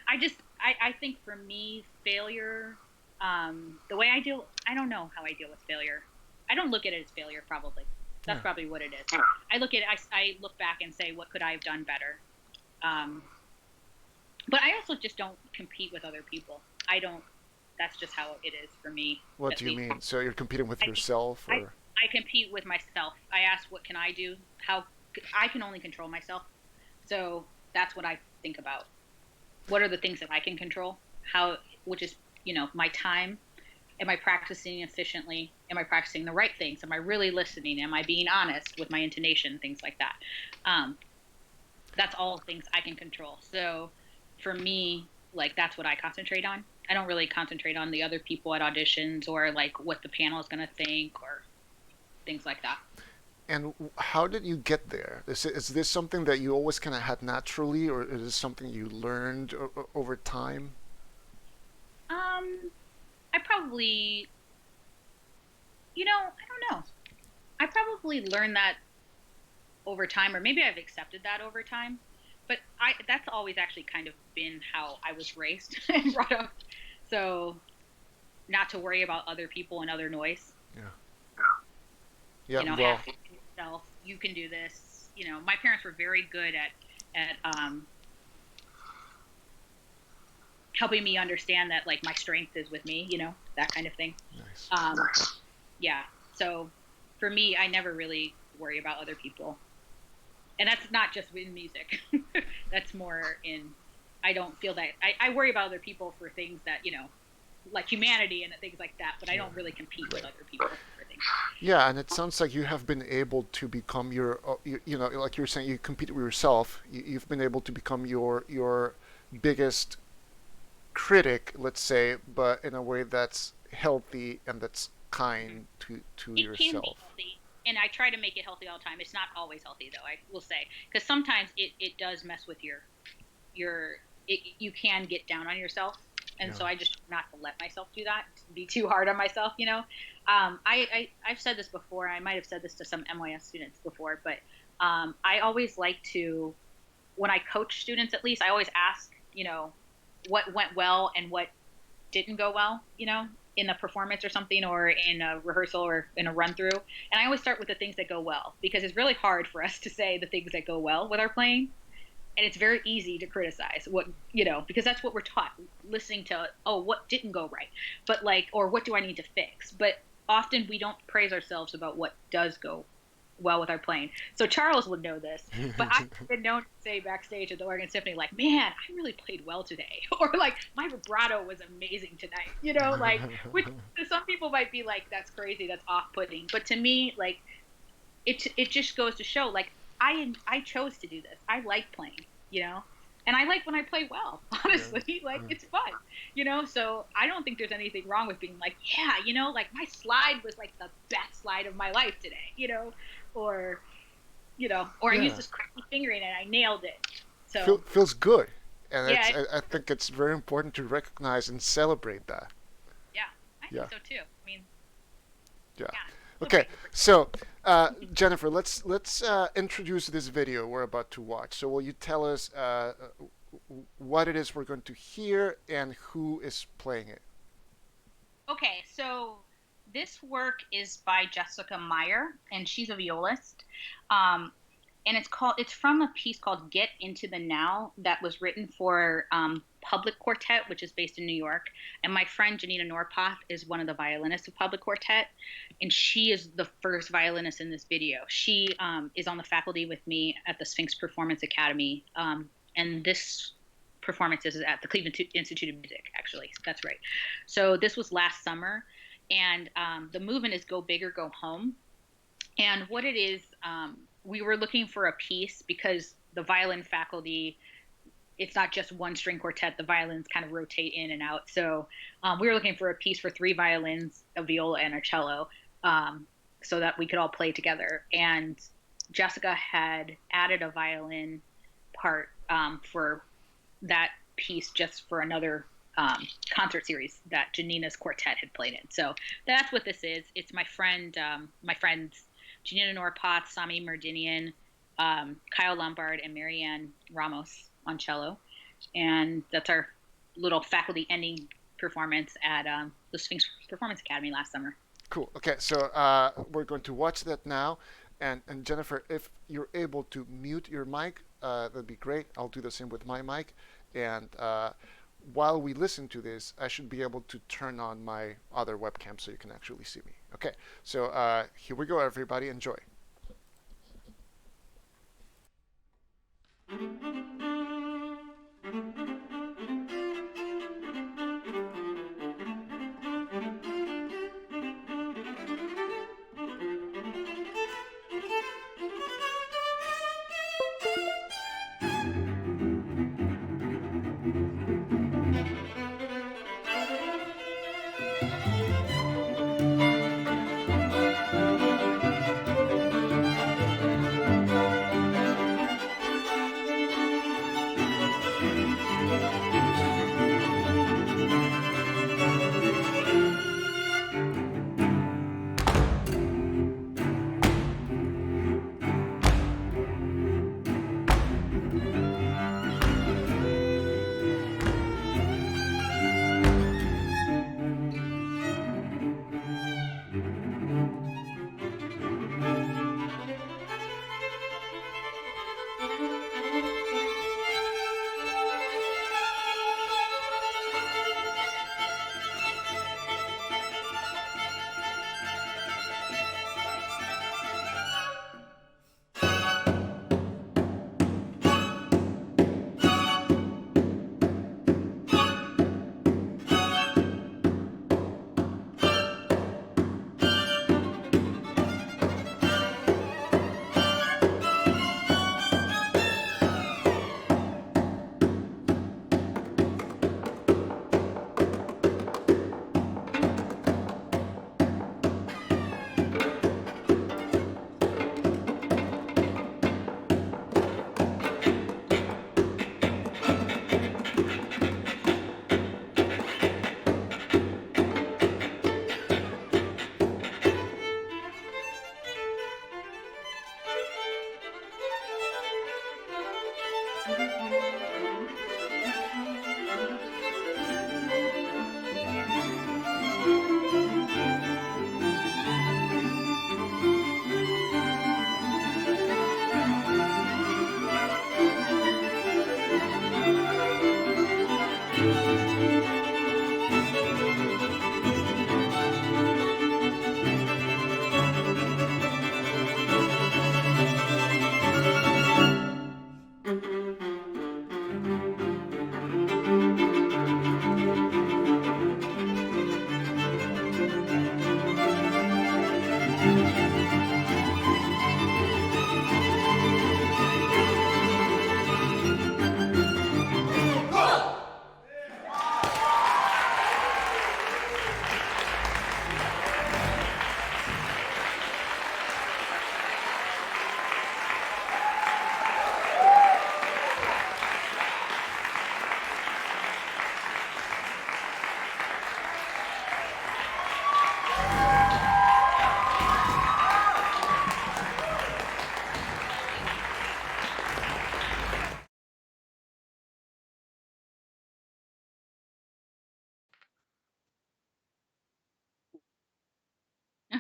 I think for me, failure, the way I don't know how I deal with failure. I don't look at it as failure, probably. That's probably what it is. I look at it, I look back and say, what could I have done better? But I also just don't compete with other people. That's just how it is for me. What do you mean? So you're competing with yourself? Or? I compete with myself. I ask, what can I do? How I can only control myself. So that's what I think about. What are the things that I can control? Which is, my time. Am I practicing efficiently? Am I practicing the right things? Am I really listening? Am I being honest with my intonation? Things like that. That's all things I can control. So for me, like, that's what I concentrate on. I don't really concentrate on the other people at auditions or like what the panel is going to think or things like that. And how did you get there? Is this something that you always kind of had naturally, or is this something you learned over time? I probably, I don't know. I probably learned that over time, or maybe I've accepted that over time. But that's always actually kind of been how I was raised and brought up. So not to worry about other people and other noise. Yeah, have faith in yourself. You can do this. My parents were very good at helping me understand that like my strength is with me, that kind of thing. Nice. Yeah. So for me, I never really worry about other people. And that's not just in music. That's more I don't feel that I worry about other people for things that, like humanity and things like that, but I don't really compete with other people for things. Yeah, and it sounds like you have been able to become your, like you were saying, you compete with yourself. You've been able to become your biggest critic, let's say, but in a way that's healthy and that's kind to It yourself. can be healthy, and I try to make it healthy all the time. It's not always healthy, though, I will say, because sometimes it does mess with you can get down on yourself, and so I just not to let myself do that, be too hard on myself, I've said this before. I might have said this to some MYS students before, but I always like to, when I coach students, at least, I always ask, what went well and what didn't go well, in a performance or something, or in a rehearsal or in a run through. And I always start with the things that go well, because it's really hard for us to say the things that go well with our playing. And it's very easy to criticize because that's what we're taught, listening to, what didn't go right, but or what do I need to fix? But often we don't praise ourselves about what does go well with our playing. So Charles would know this, but I've been known to say backstage at the Oregon Symphony, like, man, I really played well today. Or like, my vibrato was amazing tonight, which to some people might be like, that's crazy, that's off-putting. But to me, like, it just goes to show, like, I chose to do this. I like playing, and I like when I play well, honestly, like it's fun, so I don't think there's anything wrong with being like, yeah, like my slide was like the best slide of my life today, or I used this crazy fingering and I nailed it. So Feels good. And yeah, I think it's very important to recognize and celebrate that. Yeah, I think so too. I mean, yeah. Yeah. Okay, so Jennifer, let's introduce this video we're about to watch. So will you tell us what it is we're going to hear and who is playing it? Okay, so this work is by Jessica Meyer, and she's a violist. And it's from a piece called Get Into the Now that was written for Public Quartet, which is based in New York. And my friend Janina Norpoth is one of the violinists of Public Quartet, and she is the first violinist in this video. She is on the faculty with me at the Sphinx Performance Academy, and this performance is at the Cleveland Institute of Music, actually. That's right. So this was last summer, and the movement is Go Big or Go Home. And what it is, we were looking for a piece because the violin faculty, it's not just one string quartet. The violins kind of rotate in and out. So we were looking for a piece for 3 violins, a viola, and a cello, so that we could all play together. And Jessica had added a violin part for that piece just for another concert series that Janina's quartet had played in. So that's what this is. It's my friends Janina Norpoth, Sami Merdinian, Kyle Lombard, and Marianne Ramos on cello. And that's our little faculty ending performance at the Sphinx Performance Academy last summer. Cool. Okay, so we're going to watch that now. And Jennifer, if you're able to mute your mic, that'd be great. I'll do the same with my mic. And while we listen to this, I should be able to turn on my other webcam so you can actually see me. Okay, so here we go, everybody. Enjoy.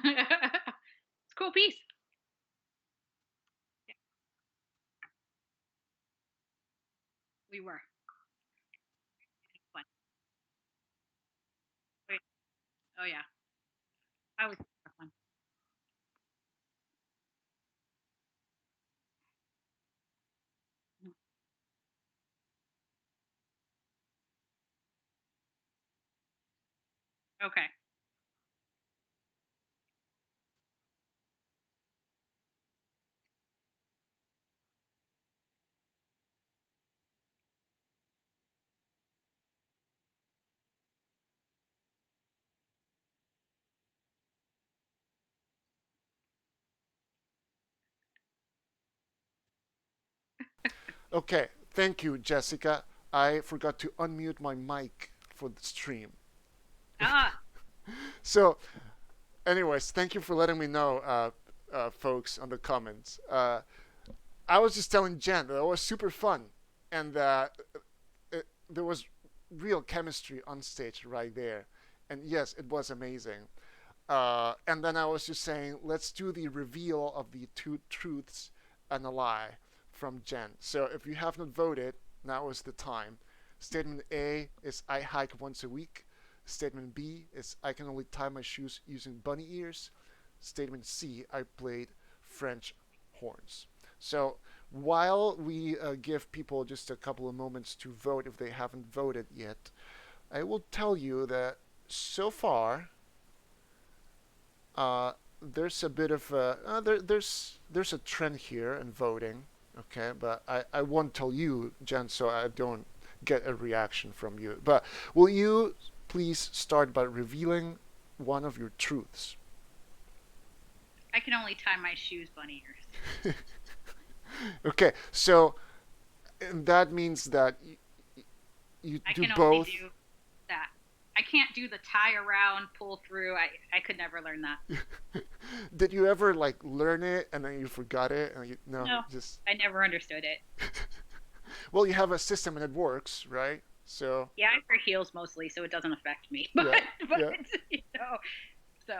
It's a cool piece. Yeah, we were. Fun. Oh yeah, I was fun. Okay. Okay, thank you, Jessica. I forgot to unmute my mic for the stream. Ah, So, anyways, thank you for letting me know, folks, on the comments. I was just telling Jen that it was super fun, and there was real chemistry on stage right there. And yes, it was amazing. And then I was just saying, let's do the reveal of the two truths and a lie from Jen. So if you have not voted, now is the time. Statement A is I hike once a week. Statement B is I can only tie my shoes using bunny ears. Statement C, I played French horns. So while we give people just a couple of moments to vote if they haven't voted yet, I will tell you that so far there's a bit of there's a trend here in voting. Okay, but I won't tell you, Jen, so I don't get a reaction from you. But will you please start by revealing one of your truths? I can only tie my shoes bunny ears. Okay, so that means that you I do can only both. do that. I can't do the tie around, pull through. I could never learn that. Did you ever like learn it and then you forgot it and no, No, just I never understood it. well, you have a system and it works, right? So Yeah, I wear heels mostly, so it doesn't affect me. yeah, But yeah, you know, so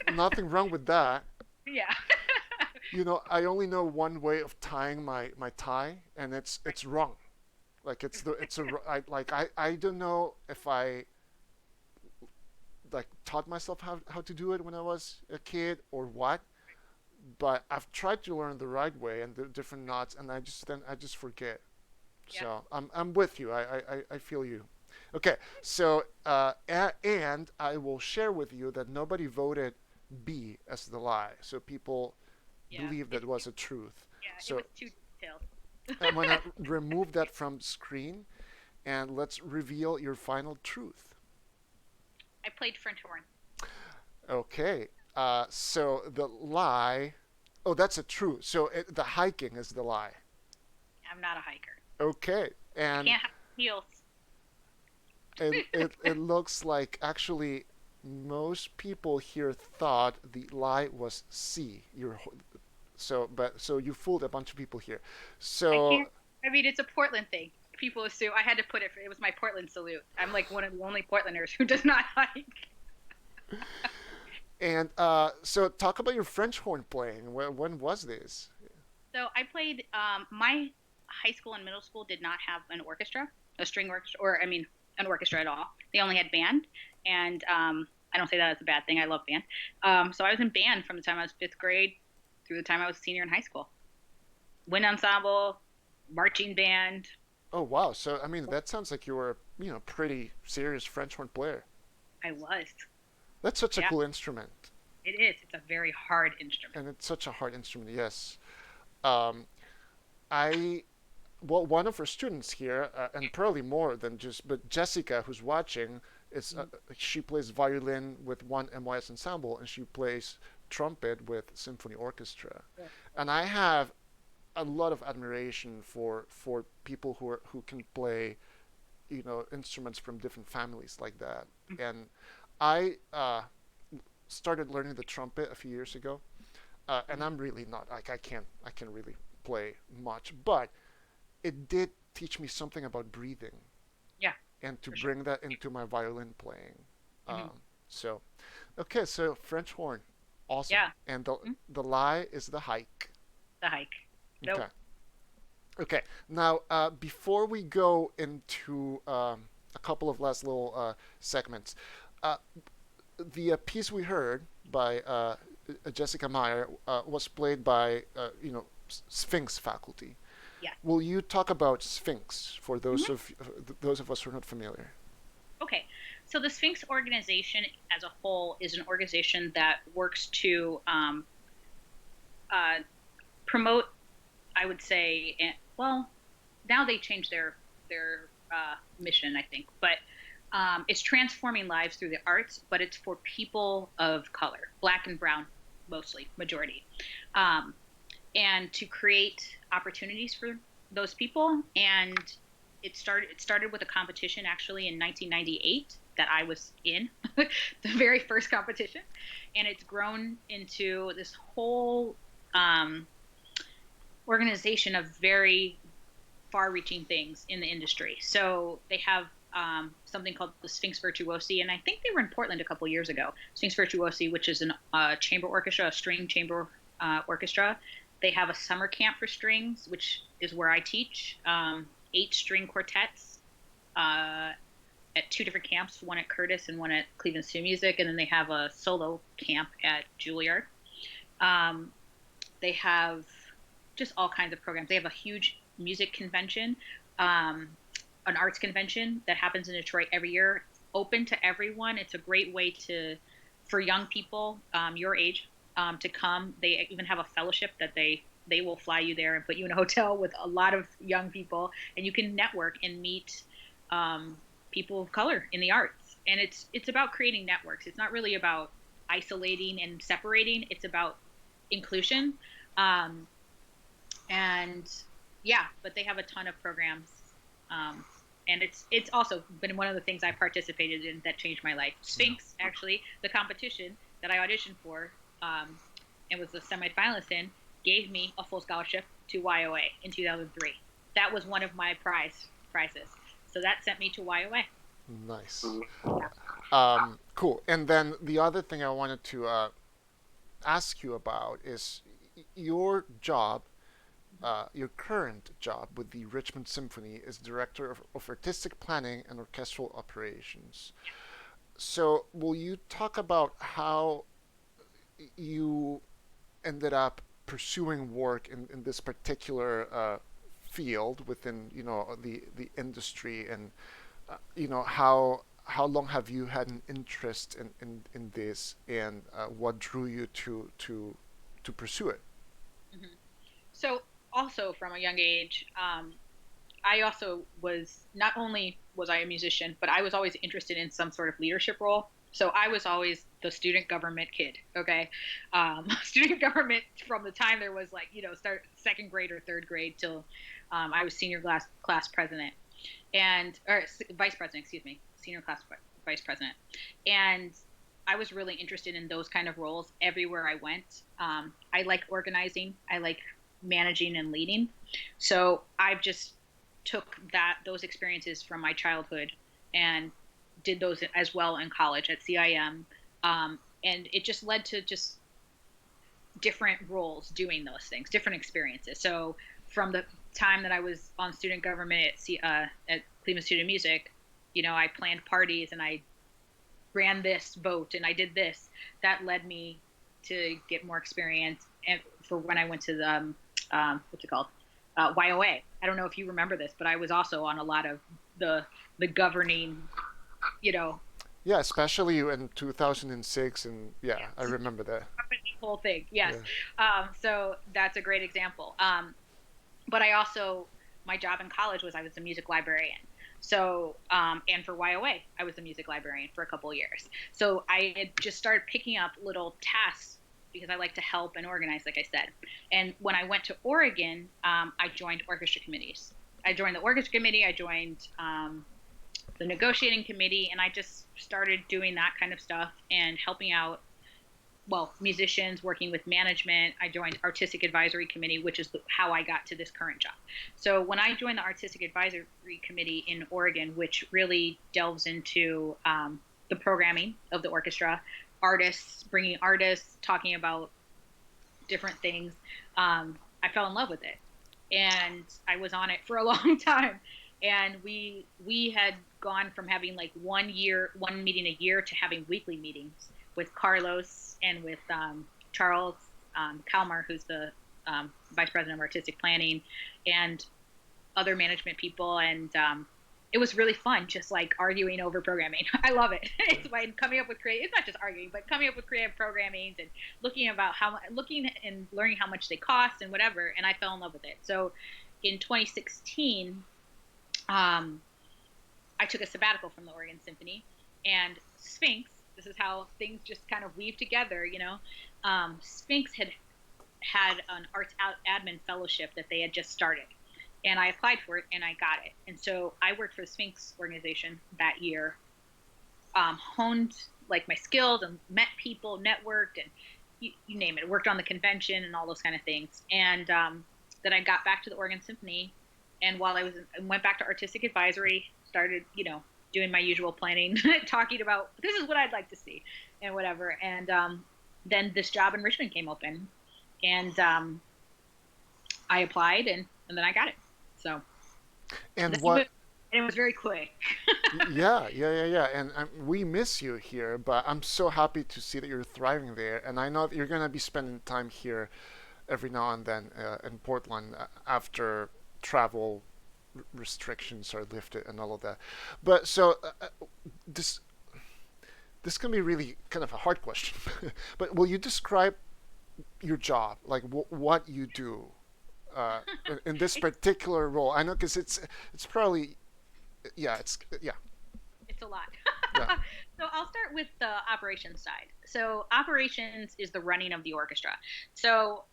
nothing wrong with that. yeah. You know, I only know one way of tying my tie, and it's wrong. Like it's a I don't know if I like taught myself how to do it when I was a kid or what, but I've tried to learn the right way and the different knots, and I just forget. Yeah. So I'm with you. I feel you. Okay, so and I will share with you that nobody voted B as the lie, so people Yeah. believe that was a truth. It So was too detailed. I'm gonna remove that from screen, and let's reveal your final truth. I played French horn. Okay, so the lie. Oh, that's a truth. So the hiking is the lie. I'm not a hiker. Okay, I and can't have heels. it looks like actually most people here thought the lie was C. So you fooled a bunch of people here. I So can't. I mean, it's a Portland thing. People assume I had to put it. It was my Portland salute. I'm like one of the only Portlanders who does not hike. and so talk about your French horn playing. When was this? So I played. My high school and middle school did not have an orchestra, a string orchestra, or I mean, an orchestra at all. They only had band, and I don't say that as a bad thing. I love band. So I was in band from the time I was fifth grade through the time I was a senior in high school. Wind ensemble, marching band. Oh wow! So I mean, that sounds like you were pretty serious French horn player. I was. That's such a Yeah, cool instrument, it is. It's a very hard instrument. and it's such a hard instrument. Yes. Um, I well, one of our students here, and probably more than just, but Jessica, who's watching, is she plays violin with one MYS ensemble, and she plays trumpet with symphony orchestra. Yeah. And I have a lot of admiration for people who can play instruments from different families like that. And I started learning the trumpet a few years ago, and I'm really not like I can really play much, but it did teach me something about breathing Yeah, and to for sure. bring that into my violin playing. Hmm. Um, so, okay, so French horn. Awesome. Yeah. And the lie is the hike. The hike. Nope. Okay. Okay. Now, before we go into a couple of last little segments, uh, the piece we heard by Jessica Meyer was played by Sphinx faculty. Yeah. Will you talk about Sphinx for those Mm-hmm. of us who are not familiar? Okay. So the Sphinx organization as a whole is an organization that works to promote, I would say, well, now they changed their mission, I think, but it's transforming lives through the arts, but it's for people of color, black and brown, mostly majority, and to create opportunities for those people. And it started with a competition actually in 1998 that I was in, the very first competition, and it's grown into this whole organization of very far-reaching things in the industry. So they have something called the Sphinx Virtuosi, and I think they were in Portland a couple years ago. Sphinx Virtuosi, which is a chamber orchestra, a string chamber orchestra. They have a summer camp for strings, which is where I teach, 8 string quartets at 2 different camps, one at Curtis and one at Cleveland Student Music, and then they have a solo camp at Juilliard. They have just all kinds of programs. They have a huge music convention, an arts convention that happens in Detroit every year, open to everyone. It's a great way for young people your age to come. They even have a fellowship that they will fly you there and put you in a hotel with a lot of young people, and you can network and meet people of color in the arts. And it's about creating networks. It's not really about isolating and separating. It's about inclusion. And yeah, but they have a ton of programs. And it's also been one of the things I participated in that changed my life. Sphinx, actually, the competition that I auditioned for and was a semifinalist in, gave me a full scholarship to YOA in 2003. That was one of my prizes. So that sent me to YOA. Nice. Yeah. Cool. And then the other thing I wanted to ask you about is your job. Your current job with the Richmond Symphony is Director of Artistic Planning and Orchestral Operations. So, will you talk about how you ended up pursuing work in this particular field within the industry, and how long have you had an interest in this, and what drew you to pursue it? Mm-hmm. So also from a young age, I also not only was I a musician, but I was always interested in some sort of leadership role. So I was always the student government kid. Okay. Student government from the time there was start 2nd grade or 3rd grade till I was senior class president or vice president, excuse me, senior class vice president. And I was really interested in those kind of roles everywhere I went. I like organizing. I like managing and leading. So I've just took those experiences from my childhood and did those as well in college at CIM. And it just led to just different roles doing those things, different experiences. So from the time that I was on student government at Cleveland Student Music, I planned parties and I ran this vote and I did this. That led me to get more experience and for when I went to the what's it called? YOA. I don't know if you remember this, but I was also on a lot of the governing, Yeah, especially in 2006, and yeah, I remember that. the whole thing. Yes. Yeah. So that's a great example. But my job in college was I was a music librarian. So, and for YOA, I was a music librarian for a couple of years. So I had just started picking up little tasks because I like to help and organize, like I said. And when I went to Oregon, I joined orchestra committees. I joined the orchestra committee. I joined the negotiating committee, and I just started doing that kind of stuff and helping out, musicians, working with management. I joined artistic advisory committee, which is how I got to this current job. So when I joined the artistic advisory committee in Oregon, which really delves into the programming of the orchestra, artists, bringing artists, talking about different things. I fell in love with it, and I was on it for a long time. And we had gone from having like one meeting a year to having weekly meetings with Carlos and with Charles Kalmar, who's the vice president of artistic planning, and other management people. And it was really fun, just like arguing over programming. I love it. It's like coming up with creative. It's not just arguing, but coming up with creative programmings and looking and learning how much they cost and whatever. And I fell in love with it. So in 2016, I took a sabbatical from the Oregon Symphony, and Sphinx. This is how things just kind of weave together, you know. Sphinx had an arts admin fellowship that they had just started. And I applied for it, and I got it. And so I worked for the Sphinx organization that year, honed like my skills and met people, networked, and you name it. Worked on the convention and all those kind of things. And then I got back to the Oregon Symphony, and while I went back to artistic advisory, started, you know, doing my usual planning, talking about this is what I'd like to see and whatever. And then this job in Richmond came open, and I applied, and then I got it. So, And what? And it was very quick. Yeah. And we miss you here, but I'm so happy to see that you're thriving there. And I know that you're gonna be spending time here every now and then in Portland after travel restrictions are lifted and all of that. But so this can be really kind of a hard question. But will you describe your job, like what you do? In this particular role, I know because it's probably it's a lot. Yeah. So I'll start with the operations side. So operations is the running of the orchestra. So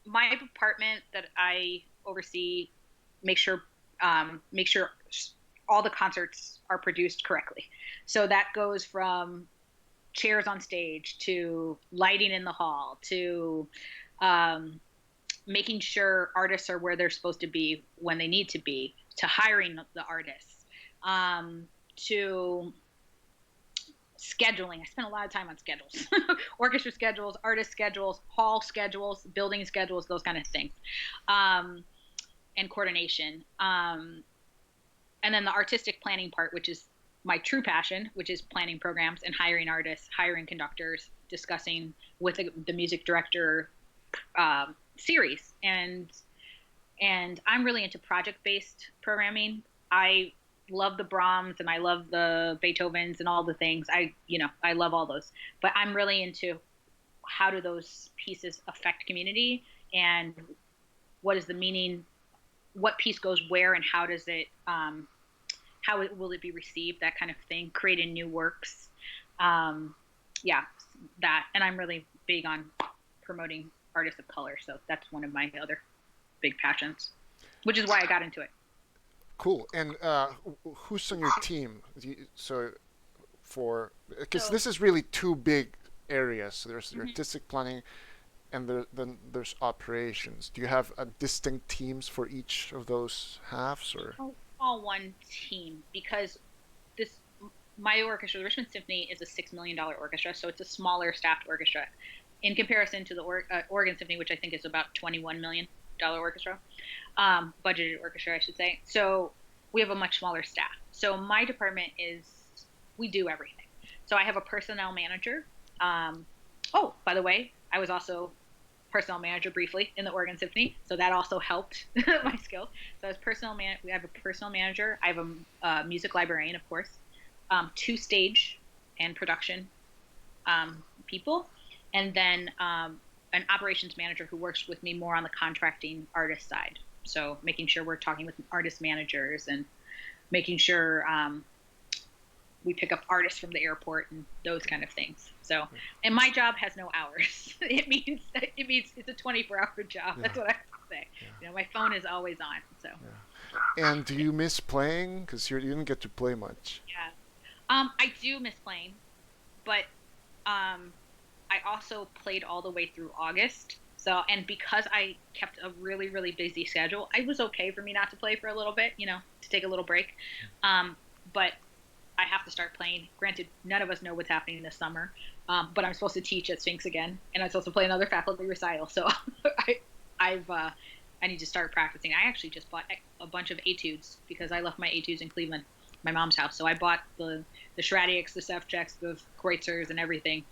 my department that I oversee make sure all the concerts are produced correctly. So that goes from chairs on stage to lighting in the hall to making sure artists are where they're supposed to be when they need to be, to hiring the artists, to scheduling. I spent a lot of time on schedules, orchestra schedules, artist schedules, hall schedules, building schedules, those kind of things, and coordination. And then the artistic planning part, which is my true passion, which is planning programs and hiring artists, hiring conductors, discussing with the music director series. And I'm really into project-based programming. I love the Brahms and I love the Beethovens and all the things. I love all those. But I'm really into how do those pieces affect community, and what is the meaning, what piece goes where, and how does it will it be received, that kind of thing, creating new works. That. And I'm really big on promoting artists of color. So that's one of my other big passions, which is why I got into it. Cool. And who's on your team? Because this is really two big areas. So there's the artistic planning, and then there's operations. Do you have distinct teams for each of those halves, or? All one team, because my orchestra, the Richmond Symphony, is a $6 million orchestra, so it's a smaller staffed orchestra in comparison to the Oregon Symphony, which I think is about $21 million orchestra, budgeted orchestra, I should say. So we have a much smaller staff. So my department we do everything. So I have a personnel manager. Oh, by the way, I was also personnel manager briefly in the Oregon Symphony, so that also helped my skills. So as we have a personnel manager. I have a music librarian, of course, 2 stage and production people, and then an operations manager who works with me more on the contracting artist side. So making sure we're talking with artist managers and making sure we pick up artists from the airport and those kind of things. So, and my job has no hours. It means it's a 24-hour job. Yeah. That's what I say. Yeah. My phone is always on. So. Yeah. And do you miss playing? Because you didn't get to play much. Yeah. I do miss playing, but I also played all the way through August. So, and because I kept a really, really busy schedule, it was okay for me not to play for a little bit, to take a little break. But I have to start playing. Granted, none of us know what's happening this summer, but I'm supposed to teach at Sphinx again, and I'm supposed to play another faculty recital. So I need to start practicing. I actually just bought a bunch of etudes because I left my etudes in Cleveland, my mom's house. So I bought the Schradiaks, the Sefcheks, the Kreutzers, and everything,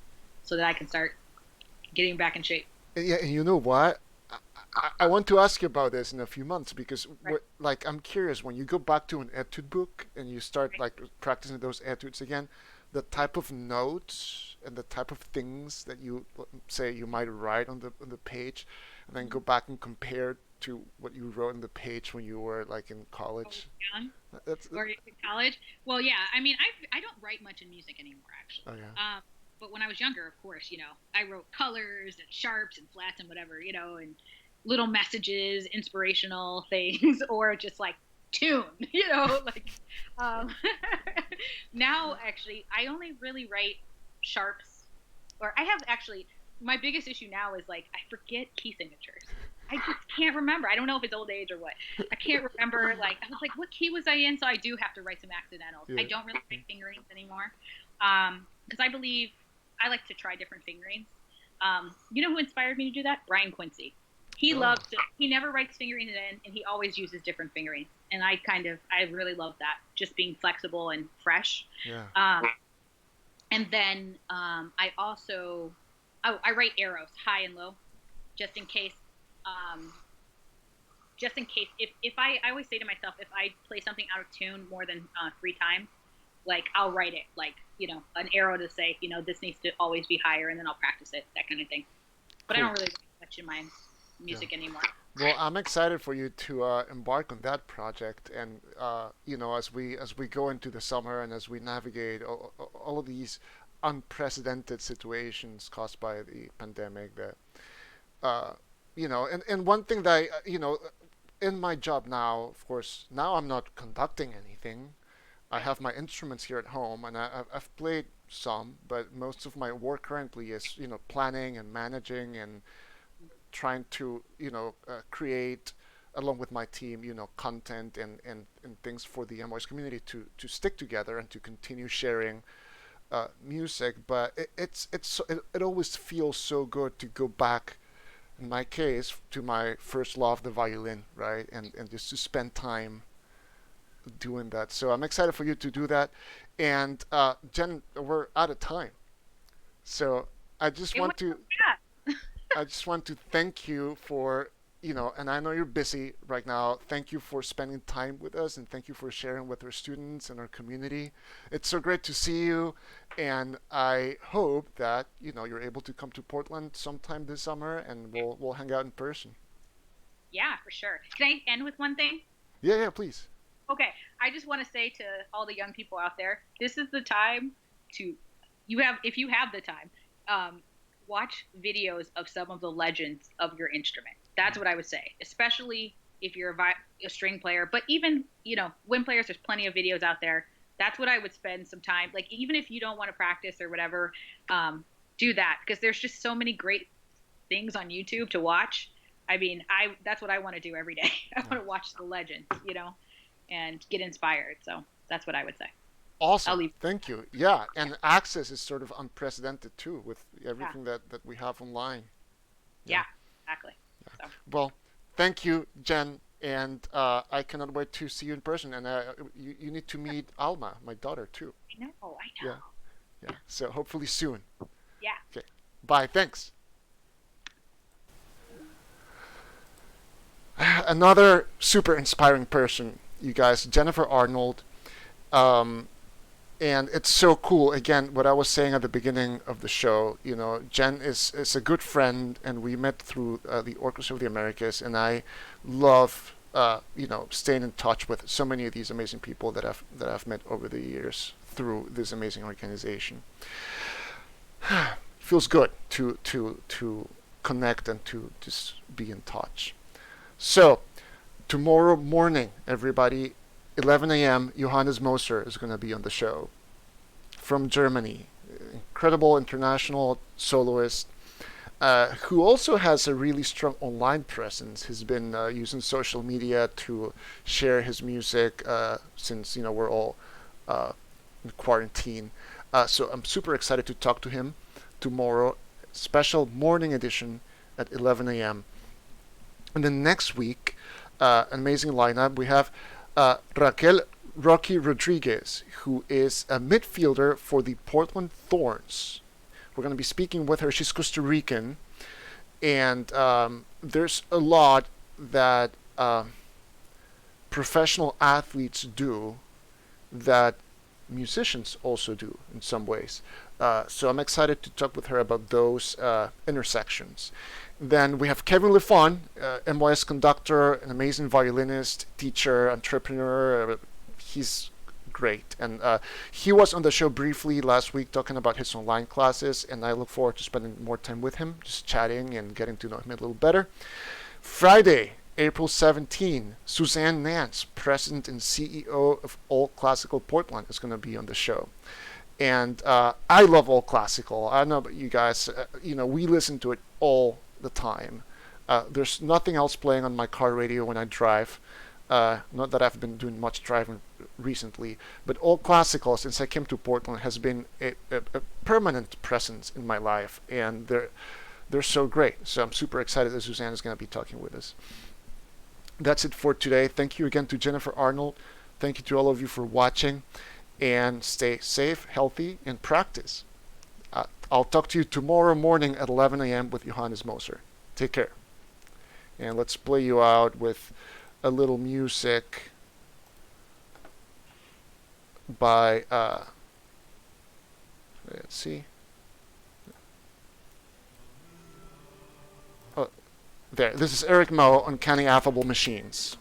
so that I can start getting back in shape. Yeah, and you know what? I want to ask you about this in a few months because, Right. like, I'm curious when you go back to an etude book and you start Right. like practicing those etudes again, the type of notes and the type of things that you say you might write on the page, and then go back and compare to what you wrote on the page when you were like in Oh, college. young That's or in college. Well, yeah. I mean, I don't write much in music anymore, actually. oh yeah, But when I was younger, of course, I wrote colors and sharps and flats and whatever, and little messages, inspirational things, or just like tune, like um, now actually I only really write sharps, or I have actually my biggest issue now is like I forget key signatures. I just can't remember. I don't know if it's old age or what. I can't remember. Like I was like, what key was I in? So I do have to write some accidentals. I yeah. don't really write fingerings anymore because I believe I like to try different fingerings. You know who inspired me to do that? Brian Quincy. He Oh, loves to, he never writes fingerings in, and he always uses different fingerings. And I really love that, just being flexible and fresh. yeah. And then I also, I write arrows, high and low, just in case. Um, just in case, if I always say to myself, if I play something out of tune more than 3 times, like I'll write it, like, an arrow to say, this needs to always be higher, and then I'll practice it, that kind of thing. But I Cool. don't really write much in my music anymore. Well, I'm excited for you to embark on that project, and as we go into the summer and as we navigate all of these unprecedented situations caused by the pandemic, that and one thing that in my job now, of course, now I'm not conducting anything. I have my instruments here at home, and I've played some, but most of my work currently is planning and managing and trying to create along with my team content and things for the MYS community to stick together and to continue sharing music. But it always feels so good to go back, in my case, to my first love, the violin, right, and just to spend time doing that. So I'm excited for you to do that. And Jen, we're out of time, so I just It want went so to fast. I just want to thank you for, and I know you're busy right now. Thank you for spending time with us, and thank you for sharing with our students and our community. It's so great to see you, and I hope that you're able to come to Portland sometime this summer, and we'll hang out in person. Yeah, for sure. Can I end with one thing? Yeah, yeah, please. Okay, I just want to say to all the young people out there, this is the time to, if you have the time, watch videos of some of the legends of your instrument. That's what I would say, especially if you're a string player. But even, wind players, there's plenty of videos out there. That's what I would spend some time, like even if you don't want to practice or whatever, do that because there's just so many great things on YouTube to watch. I mean, that's what I want to do every day. I want to watch the legends, and get inspired. So that's what I would say. I'll Awesome. leave. Thank you. Yeah, and access is sort of unprecedented too with Yeah. everything that we have online. Yeah. Yeah, exactly. So Well, thank you, Jen, and I cannot wait to see you in person. And you need to meet Alma, my daughter, too. I know. I know. Yeah, yeah. So hopefully soon. Yeah. Okay. Bye. Thanks. Another super inspiring person, you guys, Jennifer Arnold. Um, and it's so cool. Again, what I was saying at the beginning of the show, Jen is a good friend, and we met through the Orchestra of the Americas, and I love staying in touch with so many of these amazing people that I've met over the years through this amazing organization. Feels good to connect and to just be in touch. So tomorrow morning, everybody, 11 a.m., Johannes Moser is going to be on the show from Germany. Incredible international soloist who also has a really strong online presence. He's been using social media to share his music since we're all in quarantine. So I'm super excited to talk to him tomorrow. Special morning edition at 11 a.m. And then next week, amazing lineup. We have Raquel Rocky Rodriguez, who is a midfielder for the Portland Thorns. We're going to be speaking with her. She's Costa Rican, and there's a lot that professional athletes do that musicians also do in some ways. So I'm excited to talk with her about those intersections. Then we have Kevin Lefon, MYS conductor, an amazing violinist, teacher, entrepreneur. He's great. And he was on the show briefly last week talking about his online classes, and I look forward to spending more time with him, just chatting and getting to know him a little better. Friday, April 17, Suzanne Nance, President and CEO of All Classical Portland, is going to be on the show. And I love All Classical. I don't know about you guys. We listen to it all the time. There's nothing else playing on my car radio when I drive. Not that I've been doing much driving recently, but All Classical, since I came to Portland, has been a permanent presence in my life, and they're so great. So I'm super excited that Suzanne is going to be talking with us. That's it for today. Thank you again to Jennifer Arnold. Thank you to all of you for watching, and stay safe, healthy, and practice. I'll talk to you tomorrow morning at 11 a.m. with Johannes Moser. Take care. And let's play you out with a little music by, let's see. Oh, there. This is Eric Moe on Canny Affable Machines.